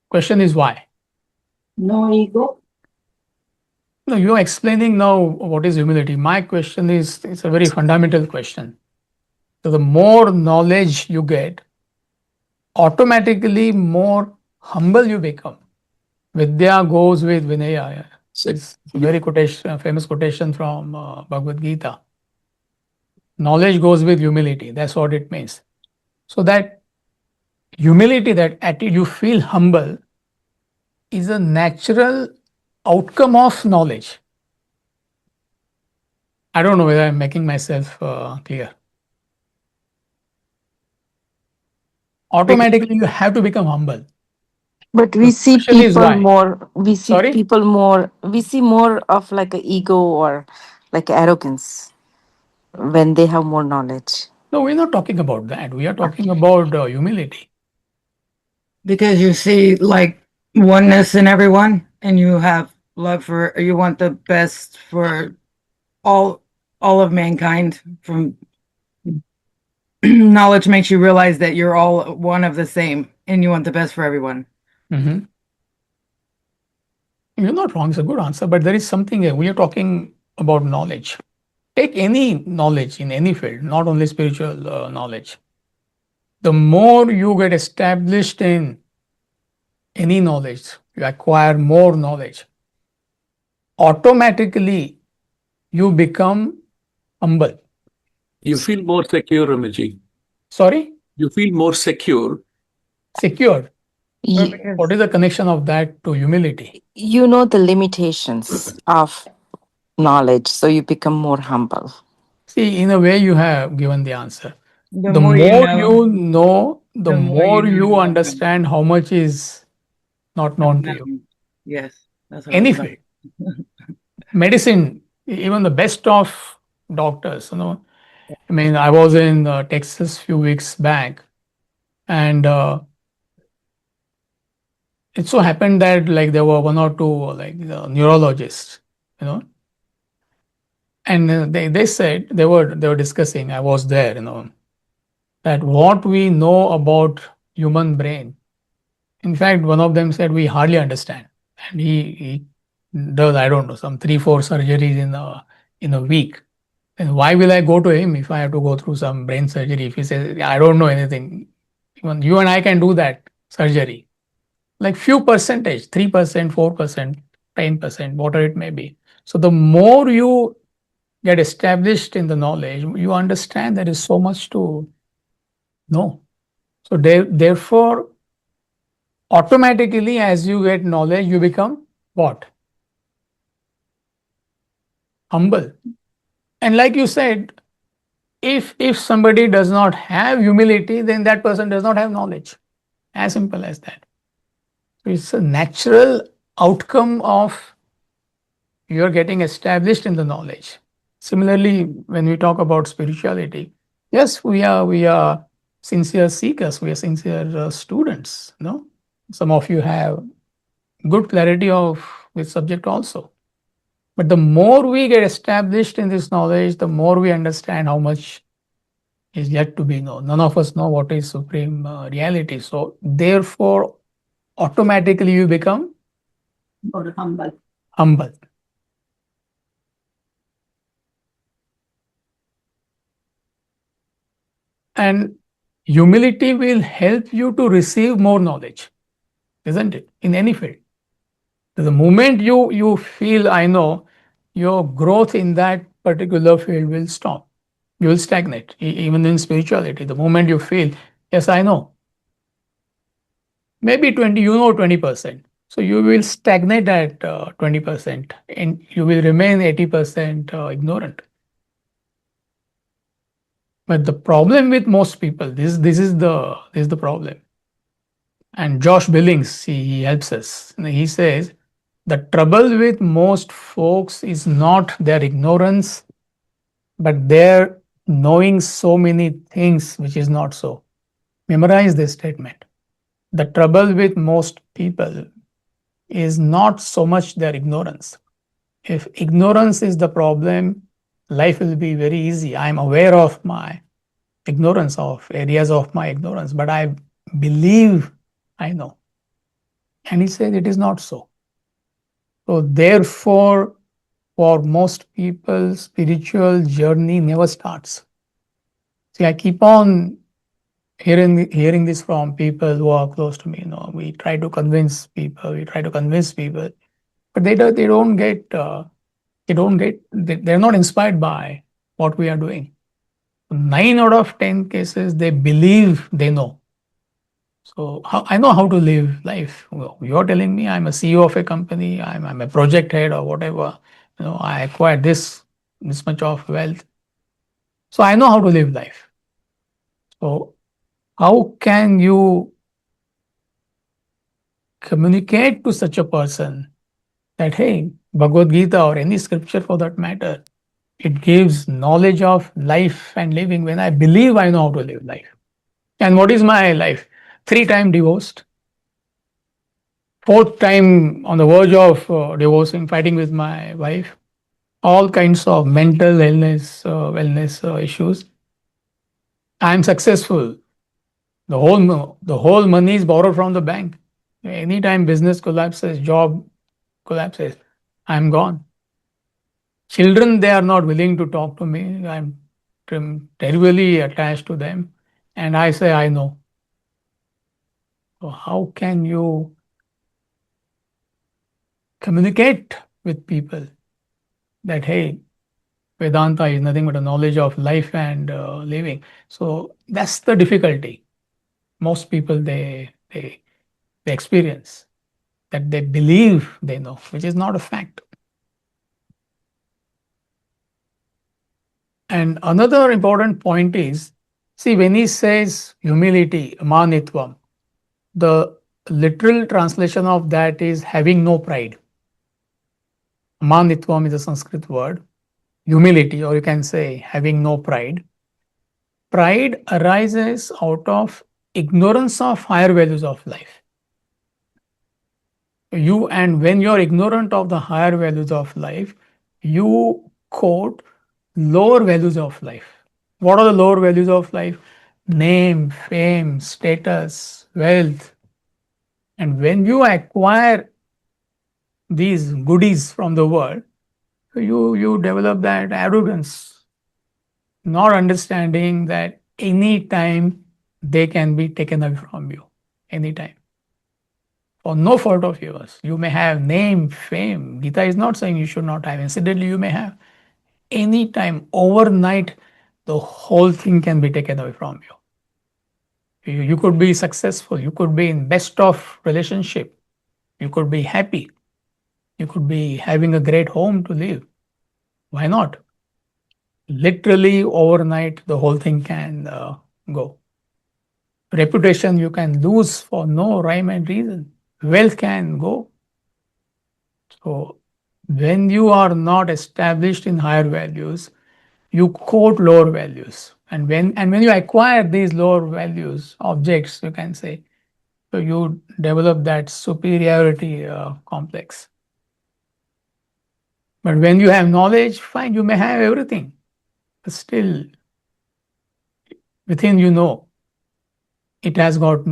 [SPEAKER 1] Question is why?
[SPEAKER 7] No ego.
[SPEAKER 1] No, you're explaining now what is humility. My question is, it's a very fundamental question. So the more knowledge you get, automatically more humble you become. Vidya goes with Vinaya. It's a very famous quotation from Bhagavad Gita. Knowledge goes with humility. That's what it means. So that humility, that attitude, you feel humble, is a natural outcome of knowledge. I don't know whether I'm making myself clear. Automatically, you have to become humble.
[SPEAKER 8] But
[SPEAKER 1] The
[SPEAKER 8] we see
[SPEAKER 1] question is
[SPEAKER 8] people
[SPEAKER 1] why.
[SPEAKER 8] more,
[SPEAKER 1] Sorry?
[SPEAKER 8] we see more of like an ego or like arrogance when they have more knowledge.
[SPEAKER 1] No, we're not talking about that. We are talking
[SPEAKER 8] Okay.
[SPEAKER 1] about humility.
[SPEAKER 3] Because you see like oneness in everyone and you have love for, you want the best for all of mankind. From knowledge makes you realize that you're all one of the same and you want the best for everyone.
[SPEAKER 1] Mhm. You're not wrong. It's a good answer, but there is something here. We are talking about knowledge. Take any knowledge in any field, not only spiritual knowledge. The more you get established in any knowledge, you acquire more knowledge. Automatically, you become humble.
[SPEAKER 6] You feel more secure, Ramaji.
[SPEAKER 1] Sorry?
[SPEAKER 6] You feel more secure.
[SPEAKER 1] Secure.
[SPEAKER 8] Ye-
[SPEAKER 1] What is the connection of that to humility?
[SPEAKER 8] You know the limitations of knowledge, so you become more humble.
[SPEAKER 1] See, in a way, you have given the answer.
[SPEAKER 3] The
[SPEAKER 1] The
[SPEAKER 3] more you
[SPEAKER 1] more
[SPEAKER 3] know,
[SPEAKER 1] you know, the
[SPEAKER 3] the more you
[SPEAKER 1] more
[SPEAKER 3] know
[SPEAKER 1] you
[SPEAKER 3] about
[SPEAKER 1] understand how much is not known to you.
[SPEAKER 3] yes, that's what I
[SPEAKER 1] Any
[SPEAKER 3] was about.
[SPEAKER 1] field, medicine, even the best of doctors, I mean, I was in Texas few weeks back, and it so happened that like there were one or two like neurologists, you know, and they said they were discussing. I was there, that what we know about human brain. In fact, one of them said we hardly understand, and he does, I don't know, some 3 4 surgeries in a week. And why will I go to him if I have to go through some brain surgery? If he says I don't know anything, even you and I can do that surgery, like few percentage, 3%, 4%, 10%, whatever it may be. So the more you get established in the knowledge, you understand there is so much to know. So therefore, automatically, as you get knowledge, you become what? Humble. And like you said, if somebody does not have humility, then that person does not have knowledge. As simple as that. So it's a natural outcome of you're getting established in the knowledge. Similarly, when we talk about spirituality, yes, we are sincere seekers, we are sincere students. Some of you have good clarity of this subject also. But the more we get established in this knowledge, the more we understand how much is yet to be known. None of us know what is supreme reality. So therefore, automatically you become
[SPEAKER 7] Or humble.
[SPEAKER 1] humble. And humility will help you to receive more knowledge, isn't it? In any field. The moment you feel, I know, your growth in that particular field will stop. You will stagnate. Even in spirituality, the moment you feel, yes, I know, maybe 20%. So you will stagnate at 20% and you will remain 80% ignorant. But the problem with most people, this is the problem. And Josh Billings, he helps us. And he says the trouble with most folks is not their ignorance, but their knowing so many things which is not so. Memorize this statement. The trouble with most people is not so much their ignorance. If ignorance is the problem, life will be very easy. I'm aware of my ignorance, of areas of my ignorance, but I believe I know. And he said it is not so. So, therefore, for most people, spiritual journey never starts. See, I keep on hearing this from people who are close to me. We try to convince people, but they're not inspired by what we are doing. 9 out of 10 cases, they believe they know. So I know how to live life. Well, you're telling me I'm a CEO of a company, I'm a project head or whatever. I acquired this this much of wealth. So I know how to live life. So how can you communicate to such a person that, hey, Bhagavad Gita or any scripture for that matter, it gives knowledge of life and living when I believe I know how to live life. And what is my life? 3 times divorced, 4th time on the verge of divorcing, fighting with my wife, all kinds of mental illness, wellness issues. I am successful. The whole money is borrowed from the bank. Anytime business collapses, job collapses, I'm gone. Children, they are not willing to talk to me. I'm terribly attached to them. And I say, I know. So how can you communicate with people that, hey, Vedanta is nothing but a knowledge of life and living? So that's the difficulty. Most people, they experience that they believe they know, which is not a fact. And another important point is, see, when he says humility, manitvam, the literal translation of that is having no pride. Manitvam is a Sanskrit word, humility, or you can say having no pride. Pride arises out of ignorance of higher values of life. And when you're ignorant of the higher values of life, you quote lower values of life. What are the lower values of life? Name, fame, status, wealth. And when you acquire these goodies from the world, you develop that arrogance, not understanding that any time they can be taken away from you. Anytime. For no fault of yours. You may have name, fame. Gita is not saying you should not have. Incidentally, you may have. Anytime, overnight, the whole thing can be taken away from you. You could be successful. You could be in best of relationship. You could be happy. You could be having a great home to live. Why not? Literally overnight, the whole thing can go. Reputation you can lose for no rhyme and reason. Wealth can go. So when you are not established in higher values, you quote lower values. And when you acquire these lower values, objects, you can say, so you develop that superiority complex. But when you have knowledge, fine, you may have everything. But still, within it has got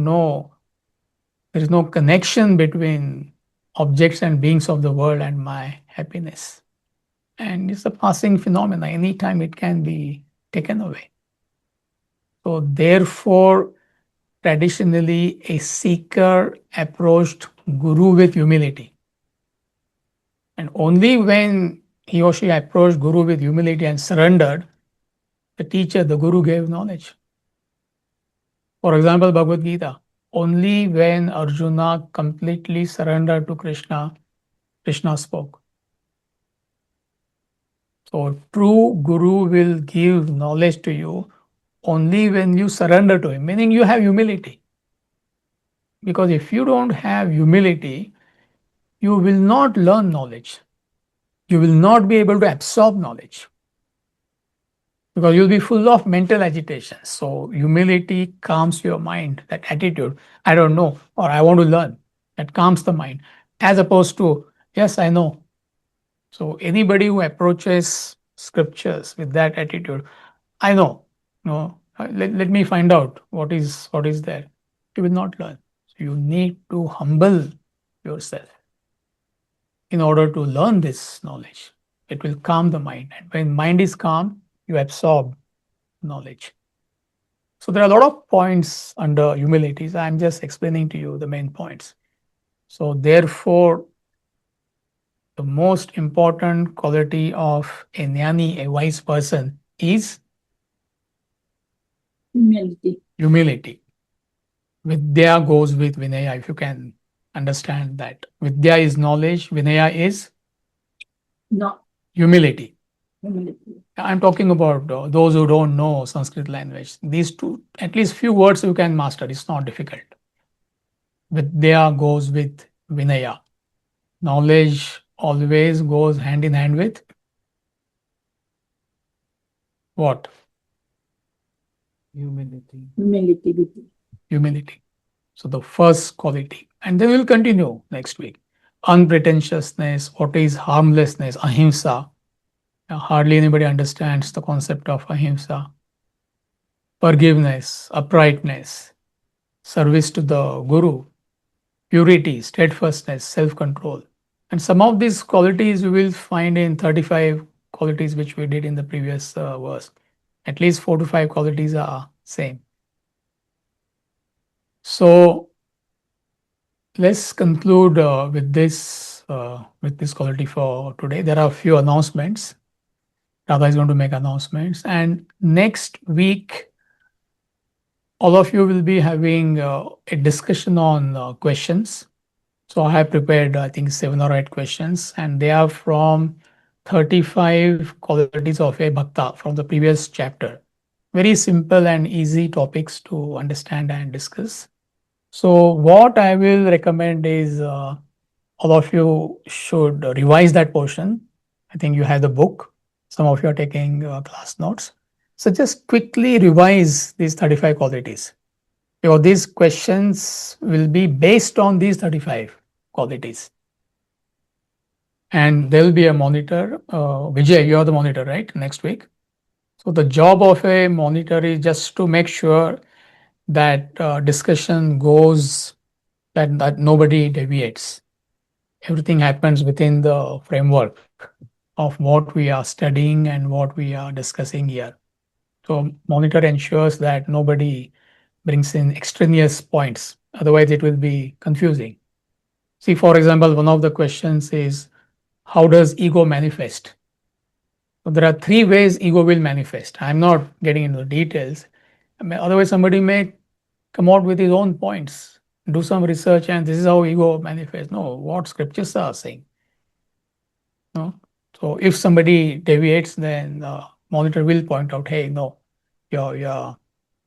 [SPEAKER 1] there is no connection between objects and beings of the world and my happiness. And it's a passing phenomena. Anytime it can be taken away. So therefore, traditionally, a seeker approached Guru with humility. And only when he or she approached Guru with humility and surrendered, the teacher, the Guru, gave knowledge. For example, Bhagavad Gita. Only when Arjuna completely surrendered to Krishna, Krishna spoke. So true Guru will give knowledge to you only when you surrender to him, meaning you have humility. Because if you don't have humility, you will not learn knowledge. You will not be able to absorb knowledge. Because you'll be full of mental agitation. So humility calms your mind, that attitude, I don't know, or I want to learn. That calms the mind. As opposed to, yes, I know. So anybody who approaches scriptures with that attitude, I know, no, let me find out what is there. You will not learn. So you need to humble yourself in order to learn this knowledge. It will calm the mind. And when mind is calm, you absorb knowledge. So there are a lot of points under humility. So I'm just explaining to you the main points. So therefore, the most important quality of a jnani, a wise person, is
[SPEAKER 7] Humility.
[SPEAKER 1] humility. Vidya goes with Vinaya, if you can understand that. Vidya is knowledge, Vinaya is
[SPEAKER 7] No.
[SPEAKER 1] humility.
[SPEAKER 7] Humility.
[SPEAKER 1] I'm talking about those who don't know Sanskrit language. These two, at least few words you can master. It's not difficult. Vidya goes with Vinaya. Knowledge always goes hand in hand with what?
[SPEAKER 6] Humility.
[SPEAKER 7] Humility.
[SPEAKER 1] Humility. So the first quality. And then we'll continue next week. Unpretentiousness, what is harmlessness, ahimsa. Hardly anybody understands the concept of ahimsa. Forgiveness, uprightness, service to the Guru, purity, steadfastness, self control. And some of these qualities we will find in 35 qualities which we did in the previous verse. At least 4 to 5 qualities are same. So let's conclude with this quality for today. There are a few announcements. Radha is going to make announcements, and next week all of you will be having a discussion on questions. So I have prepared, I think, 7 or 8 questions, and they are from 35 qualities of a bhakta from the previous chapter. Very simple and easy topics to understand and discuss. So what I will recommend is all of you should revise that portion. I think you have the book. Some of you are taking class notes. So just quickly revise these 35 qualities. These questions will be based on these 35 qualities. And there will be a monitor. Vijay, you are the monitor, right? Next week. So the job of a monitor is just to make sure that discussion goes, that nobody deviates. Everything happens within the framework of what we are studying and what we are discussing here. So monitor ensures that nobody brings in extraneous points. Otherwise, it will be confusing. See, for example, one of the questions is, how does ego manifest? So there are 3 ways ego will manifest. I'm not getting into the details. Otherwise, somebody may come out with his own points, do some research, and this is how ego manifests. No, what scriptures are saying. No? So if somebody deviates, then monitor will point out, hey, no, this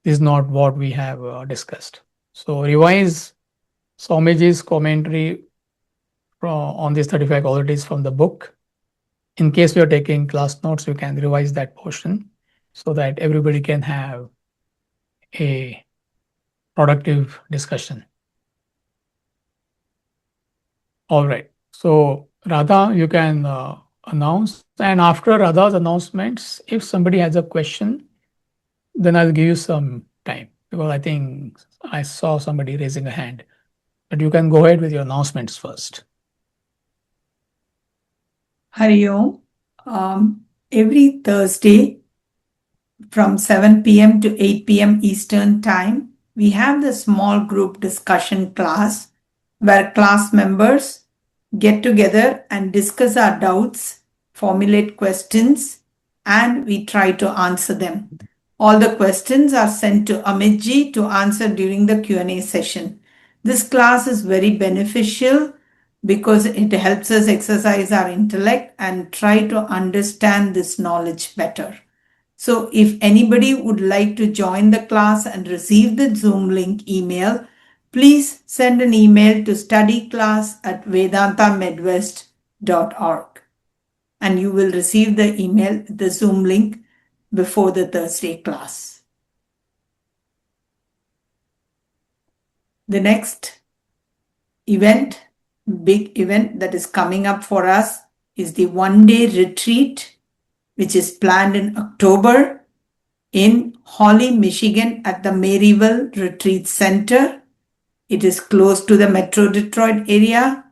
[SPEAKER 1] is not what we have discussed. So revise Swamiji's commentary on these 35 qualities from the book. In case you are taking class notes, you can revise that portion so that everybody can have a productive discussion. All right. So Radha, you can announce. And after Radha's announcements, if somebody has a question, then I'll give you some time, because I think I saw somebody raising a hand. But you can go ahead with your announcements first.
[SPEAKER 4] Hari Om. Every Thursday from 7 p.m. to 8 p.m. Eastern Time, we have the small group discussion class where class members get together and discuss our doubts, formulate questions, and we try to answer them. All the questions are sent to Amitji to answer during the Q&A session. This class is very beneficial because it helps us exercise our intellect and try to understand this knowledge better. So if anybody would like to join the class and receive the Zoom link email, please send an email to studyclass@vedantamedwest.org and you will receive the email, the Zoom link before the Thursday class. The next event, big event that is coming up for us is the one-day retreat, which is planned in October in Holly, Michigan at the Maryville Retreat Center. It is close to the Metro Detroit area,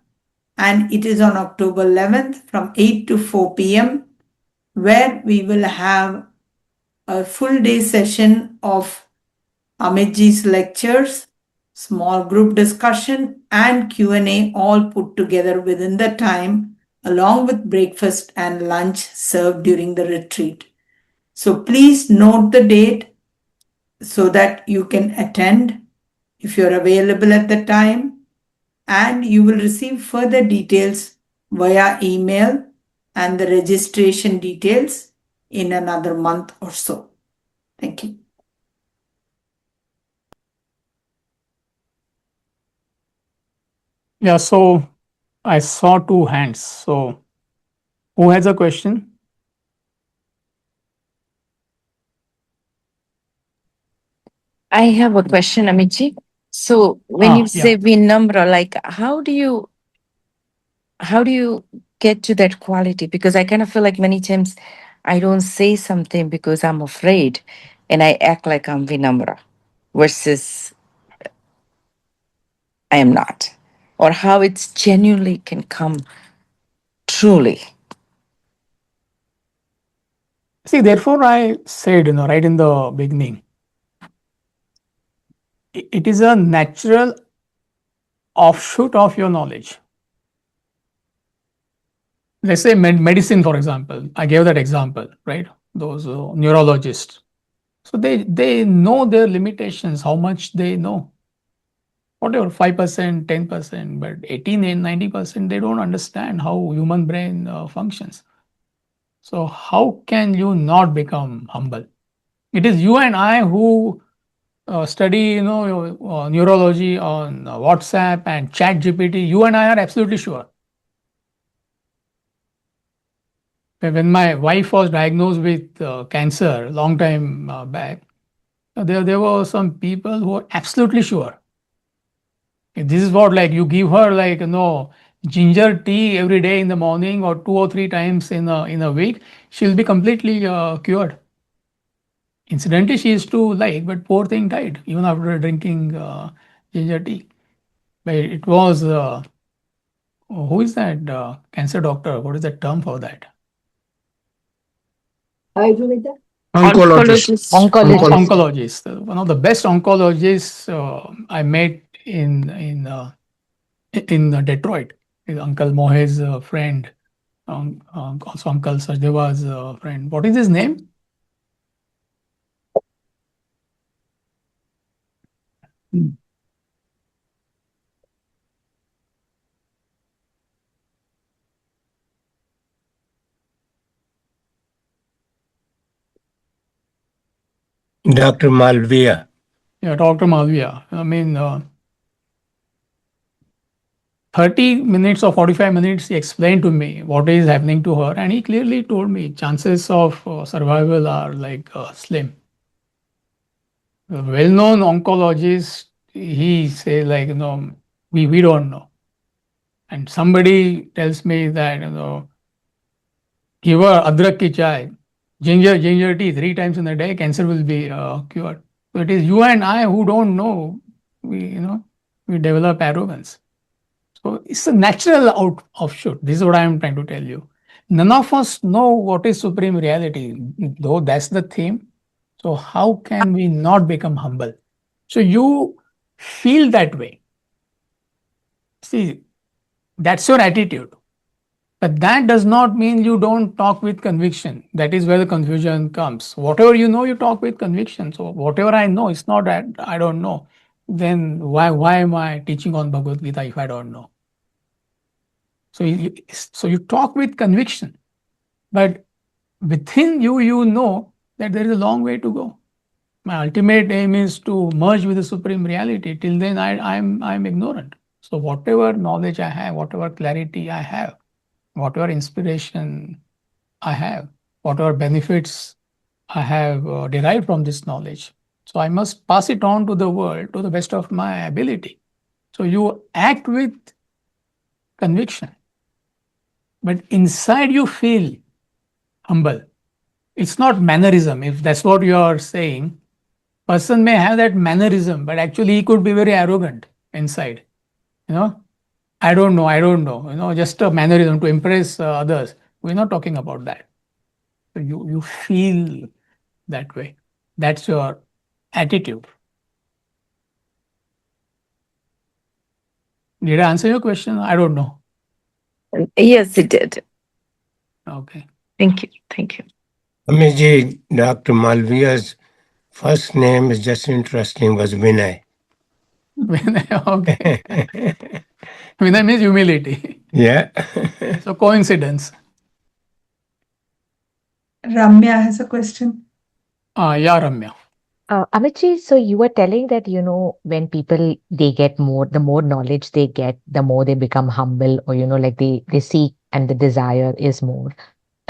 [SPEAKER 4] and it is on October 11th from 8 to 4 p.m., where we will have a full day session of Amitji's lectures, small group discussion, and Q&A all put together within the time, along with breakfast and lunch served during the retreat. So please note the date so that you can attend if you're available at the time, and you will receive further details via email and the registration details in another month or so. Thank you.
[SPEAKER 1] Yeah, so I saw two hands. So who has a question?
[SPEAKER 8] I have a question, Amici. So when you
[SPEAKER 1] Yeah.
[SPEAKER 8] say Vinamra, like how do you get to that quality? Because I kind of feel like many times I don't say something because I'm afraid and I act like I'm Vinamra versus I am not. Or how it's genuinely can come truly.
[SPEAKER 1] See, therefore, I said, right in the beginning, it is a natural offshoot of your knowledge. Let's say medicine, for example. I gave that example, right? Those neurologists. So they know their limitations, how much they know. Whatever, 5%, 10%, but 18 and 90%, they don't understand how human brain functions. So how can you not become humble? It is you and I who study, neurology on WhatsApp and Chat GPT. You and I are absolutely sure. When my wife was diagnosed with cancer long time back, there were some people who were absolutely sure. This is what, like, you give her, like, ginger tea every day in the morning or 2 or 3 times in a week, she'll be completely cured. Incidentally, she used to like, but poor thing died even after drinking ginger tea. But it was who is that cancer doctor? What is the term for that?
[SPEAKER 7] Ayurveda.
[SPEAKER 5] Oncologist.
[SPEAKER 8] Oncologist.
[SPEAKER 1] Oncologist. One of the best oncologists I met in Detroit. His Uncle Mohe's friend, also Uncle Sajdeva's friend. What is his name?
[SPEAKER 5] Dr. Malviya.
[SPEAKER 1] Yeah, Dr. Malviya. I mean, 30 minutes or 45 minutes, he explained to me what is happening to her, and he clearly told me chances of survival are like slim. A well-known oncologist, he says, like, we don't know. And somebody tells me that, give her adrak ki chai, ginger tea 3 times in a day, cancer will be cured. So it is you and I who don't know. We develop arrogance. So it's a natural offshoot. This is what I am trying to tell you. None of us know what is supreme reality, though that's the theme. So how can we not become humble? So you feel that way. See, that's your attitude. But that does not mean you don't talk with conviction. That is where the confusion comes. Whatever you know, you talk with conviction. So whatever I know, it's not that I don't know. Then why am I teaching on Bhagavad Gita if I don't know? So you talk with conviction, but within you, you know that there is a long way to go. My ultimate aim is to merge with the supreme reality. Till then, I'm ignorant. So whatever knowledge I have, whatever clarity I have, whatever inspiration I have, whatever benefits I have derived from this knowledge, so I must pass it on to the world to the best of my ability. So you act with conviction, but inside you feel humble. It's not mannerism. If that's what you are saying, person may have that mannerism, but actually he could be very arrogant inside. I don't know. Just a mannerism to impress others. We're not talking about that. So you feel that way. That's your attitude. Did I answer your question? I don't know.
[SPEAKER 8] Yes, it did.
[SPEAKER 1] Okay.
[SPEAKER 8] Thank you. Thank you.
[SPEAKER 5] Amiji, Dr. Malviya's first name is just interesting, was Vinay.
[SPEAKER 1] Okay. Vinay means humility.
[SPEAKER 5] Yeah.
[SPEAKER 1] So coincidence.
[SPEAKER 4] Ramya has a question.
[SPEAKER 1] Yeah, Ramya.
[SPEAKER 9] Amitji, so you were telling that, when people they get more, the more knowledge they get, the more they become humble, or like they seek and the desire is more.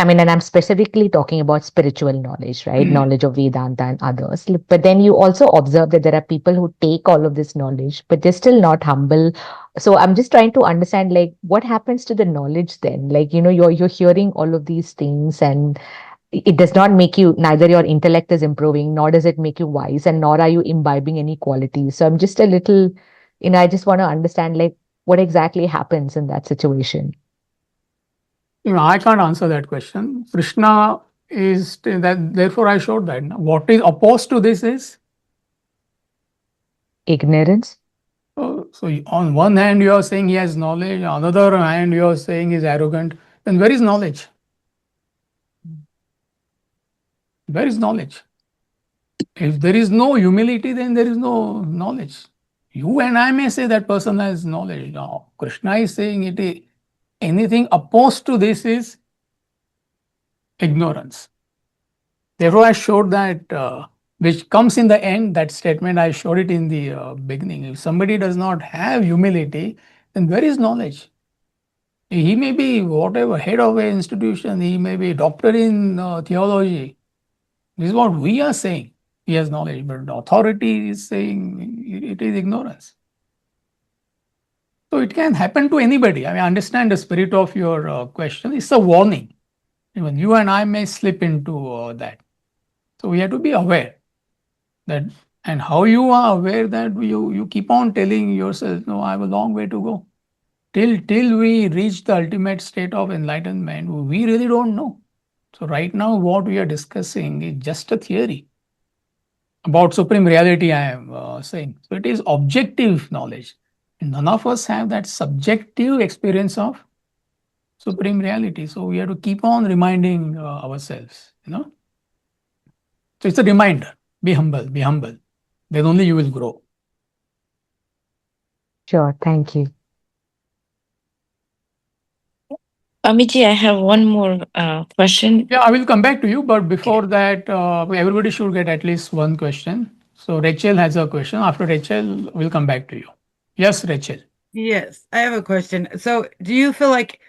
[SPEAKER 9] I mean, and I'm specifically talking about spiritual knowledge, right? Knowledge of Vedanta and others. But then you also observe that there are people who take all of this knowledge, but they're still not humble. So I'm just trying to understand, like, what happens to the knowledge then? Like, you're hearing all of these things, and it does not make you, neither your intellect is improving, nor does it make you wise, and nor are you imbibing any qualities. So I'm just a little, I just want to understand, like, what exactly happens in that situation.
[SPEAKER 1] I can't answer that question. Krishna is that, therefore I showed that. What is opposed to this is
[SPEAKER 9] Ignorance.
[SPEAKER 1] so on one hand you are saying he has knowledge, on the other hand you are saying he's arrogant. Then where is knowledge? Where is knowledge? If there is no humility, then there is no knowledge. You and I may say that person has knowledge. Now, Krishna is saying it is anything opposed to this is ignorance. Therefore, I showed that which comes in the end, that statement, I showed it in the beginning. If somebody does not have humility, then where is knowledge? He may be whatever, head of an institution, he may be doctor in theology. This is what we are saying. He has knowledge, but the authority is saying it is ignorance. So it can happen to anybody. I mean, I understand the spirit of your question. It's a warning. Even you and I may slip into that. So we have to be aware that, and how you are aware that you keep on telling yourself, no, I have a long way to go. Till we reach the ultimate state of enlightenment, we really don't know. So right now, what we are discussing is just a theory about supreme reality. I am saying so. It is objective knowledge. None of us have that subjective experience of supreme reality. So we have to keep on reminding ourselves. So it's a reminder. Be humble. Be humble. Then only you will grow.
[SPEAKER 9] Sure. Thank you.
[SPEAKER 8] Amiji, I have one more question.
[SPEAKER 1] Yeah, I will come back to you, but before that, everybody should get at least one question. So Rachel has a question. After Rachel, we'll come back to you. Yes, Rachel.
[SPEAKER 3] Yes, I have a question. So, do you feel like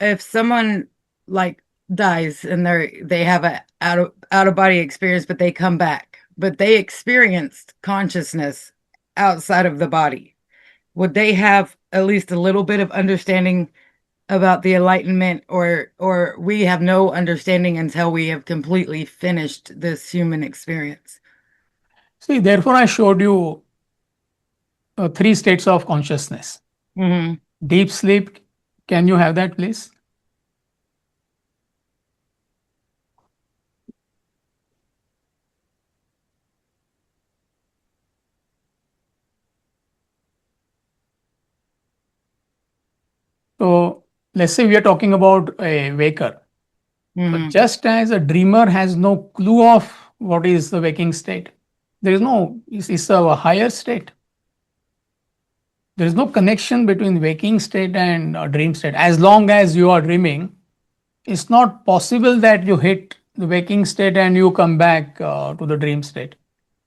[SPEAKER 3] if someone like dies and they have a out of body experience, but they come back, but they experienced consciousness outside of the body, would they have at least a little bit of understanding about the enlightenment, or we have no understanding until we have completely finished this human experience?
[SPEAKER 1] See, therefore, I showed you three states of consciousness.
[SPEAKER 3] Mm-hmm.
[SPEAKER 1] Deep sleep. Can you have that, please? So let's say we are talking about a waker.
[SPEAKER 3] Mm-hmm.
[SPEAKER 1] Just as a dreamer has no clue of what is the waking state, there is no, it's a higher state. There is no connection between waking state and dream state. As long as you are dreaming, it's not possible that you hit the waking state and you come back to the dream state.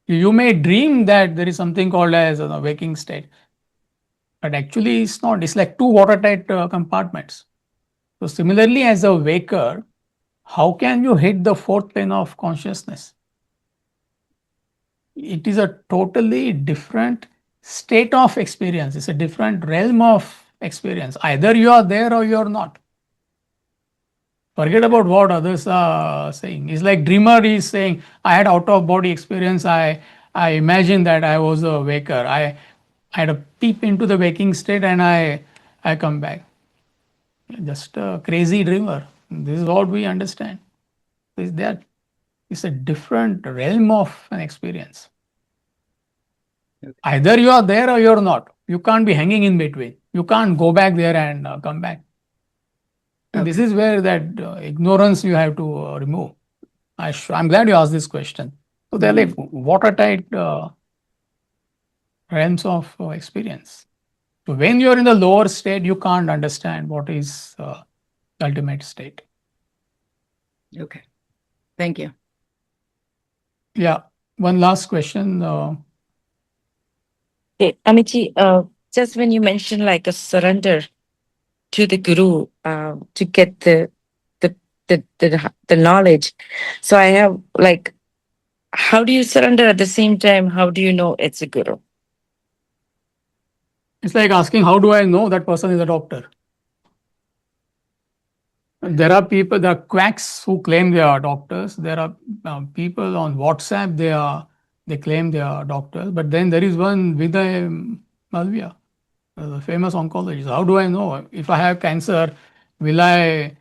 [SPEAKER 1] You may dream that there is something called as a waking state, but actually it's not. It's like two watertight compartments. So similarly, as a waker, how can you hit the fourth plane of consciousness? It is a totally different state of experience. It's a different realm of experience. Either you are there or you are not. Forget about what others are saying. It's like dreamer is saying, I had out of body experience. I imagined that I was a waker. I had a peep into the waking state and I come back. Just a crazy dreamer. This is what we understand. Is that it's a different realm of an experience. Either you are there or you're not. You can't be hanging in between. You can't go back there and come back. And this is where that ignorance you have to remove. I'm glad you asked this question. So they're like watertight realms of experience. So when you're in the lower state, you can't understand what is the ultimate state.
[SPEAKER 3] Okay. Thank you.
[SPEAKER 1] Yeah. One last question.
[SPEAKER 8] Okay, Amiji, just when you mentioned like a surrender to the guru to get the knowledge, so I have like, how do you surrender at the same time? How do you know it's a guru?
[SPEAKER 1] It's like asking, how do I know that person is a doctor? There are people, there are quacks who claim they are doctors. There are people on WhatsApp, they claim they are doctors. But then there is one Vinay Malviya, the famous oncologist. How do I know if I have cancer? Will I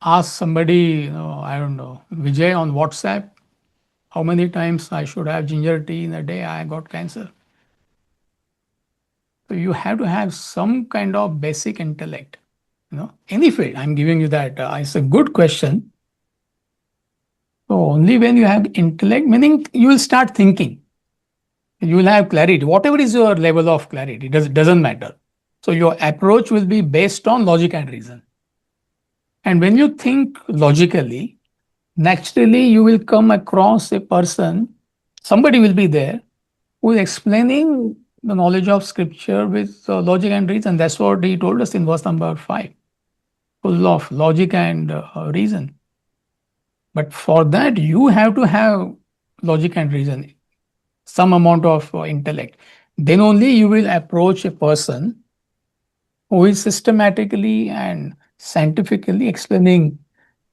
[SPEAKER 1] ask somebody, I don't know, Vijay on WhatsApp, how many times I should have ginger tea in a day? I got cancer. So you have to have some kind of basic intellect. Any field. I'm giving you that. It's a good question. So only when you have intellect, meaning you will start thinking. You will have clarity. Whatever is your level of clarity, doesn't matter. So your approach will be based on logic and reason. And when you think logically, naturally you will come across a person, somebody will be there who is explaining the knowledge of scripture with logic and reason. That's what he told us in verse number 5, full of logic and reason. But for that, you have to have logic and reason, some amount of intellect. Then only you will approach a person who is systematically and scientifically explaining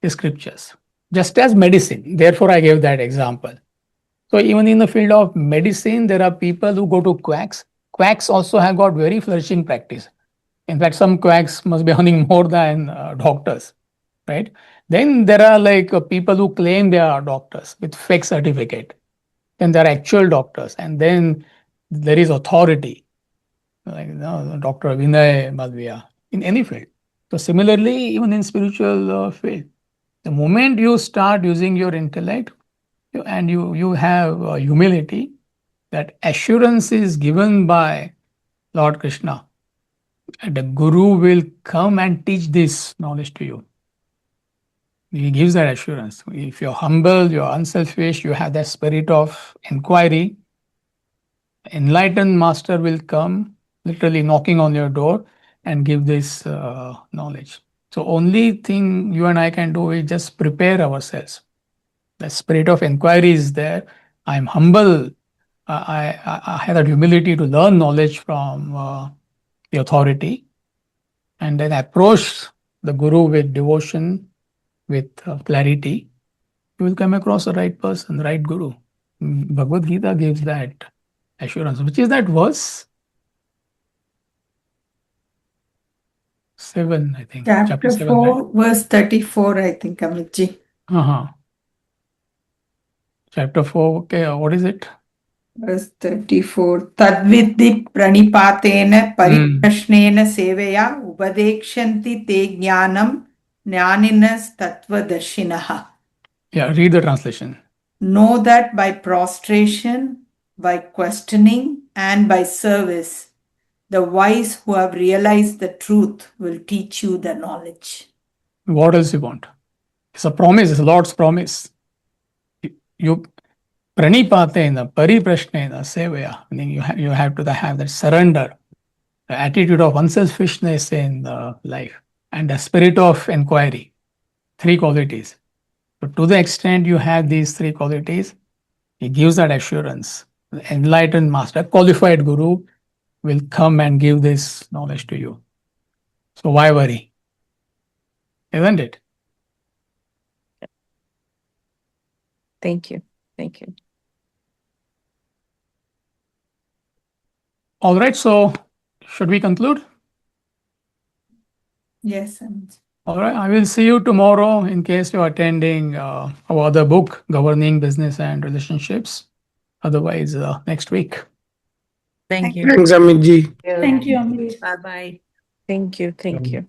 [SPEAKER 1] the scriptures, just as medicine. Therefore, I gave that example. So even in the field of medicine, there are people who go to quacks. Quacks also have got very flourishing practice. In fact, some quacks must be earning more than doctors, right? Then there are like people who claim they are doctors with fake certificate. Then there are actual doctors, and then there is authority, like Dr. Vinay Malviya in any field. So similarly, even in spiritual field, the moment you start using your intellect and you have humility, that assurance is given by Lord Krishna. And the Guru will come and teach this knowledge to you. He gives that assurance. If you're humble, you're unselfish, you have that spirit of inquiry, enlightened master will come, literally knocking on your door and give this knowledge. So only thing you and I can do is just prepare ourselves. The spirit of inquiry is there. I'm humble. I have that humility to learn knowledge from the authority, and then approach the Guru with devotion, with clarity. You will come across the right person, the right Guru. Bhagavad Gita gives that assurance, which is that verse 7, I think.
[SPEAKER 4] Chapter
[SPEAKER 1] 7,
[SPEAKER 4] 4, verse 34, I think, Amitji.
[SPEAKER 1] right? Chapter 4, okay, what is it?
[SPEAKER 4] Verse 34. Tadvidhi pranipatena pariprashnena seveya upadekshanti te jnanam jnaninas tattvadarshinaha.
[SPEAKER 1] Yeah, read the translation.
[SPEAKER 4] Know that by prostration, by questioning, and by service, the wise who have realized the truth will teach you the knowledge.
[SPEAKER 1] What else you want? It's a promise, it's Lord's promise. You pranipatena pariprashnena sevaya, meaning you have to have that surrender, the attitude of unselfishness in life, and the spirit of inquiry. 3 qualities. So to the extent you have these 3 qualities, he gives that assurance. The enlightened master, qualified Guru, will come and give this knowledge to you. So why worry? Isn't it?
[SPEAKER 8] Thank you. Thank you.
[SPEAKER 1] All right, so should we conclude?
[SPEAKER 4] Yes, Amitji.
[SPEAKER 1] All right, I will see you tomorrow in case you're attending our other book, Governing Business and Relationships. Otherwise, next week.
[SPEAKER 3] Thank you.
[SPEAKER 5] Thanks, Amit ji.
[SPEAKER 7] Thank you, Amit. Bye-bye.
[SPEAKER 8] Thank you. Thank you.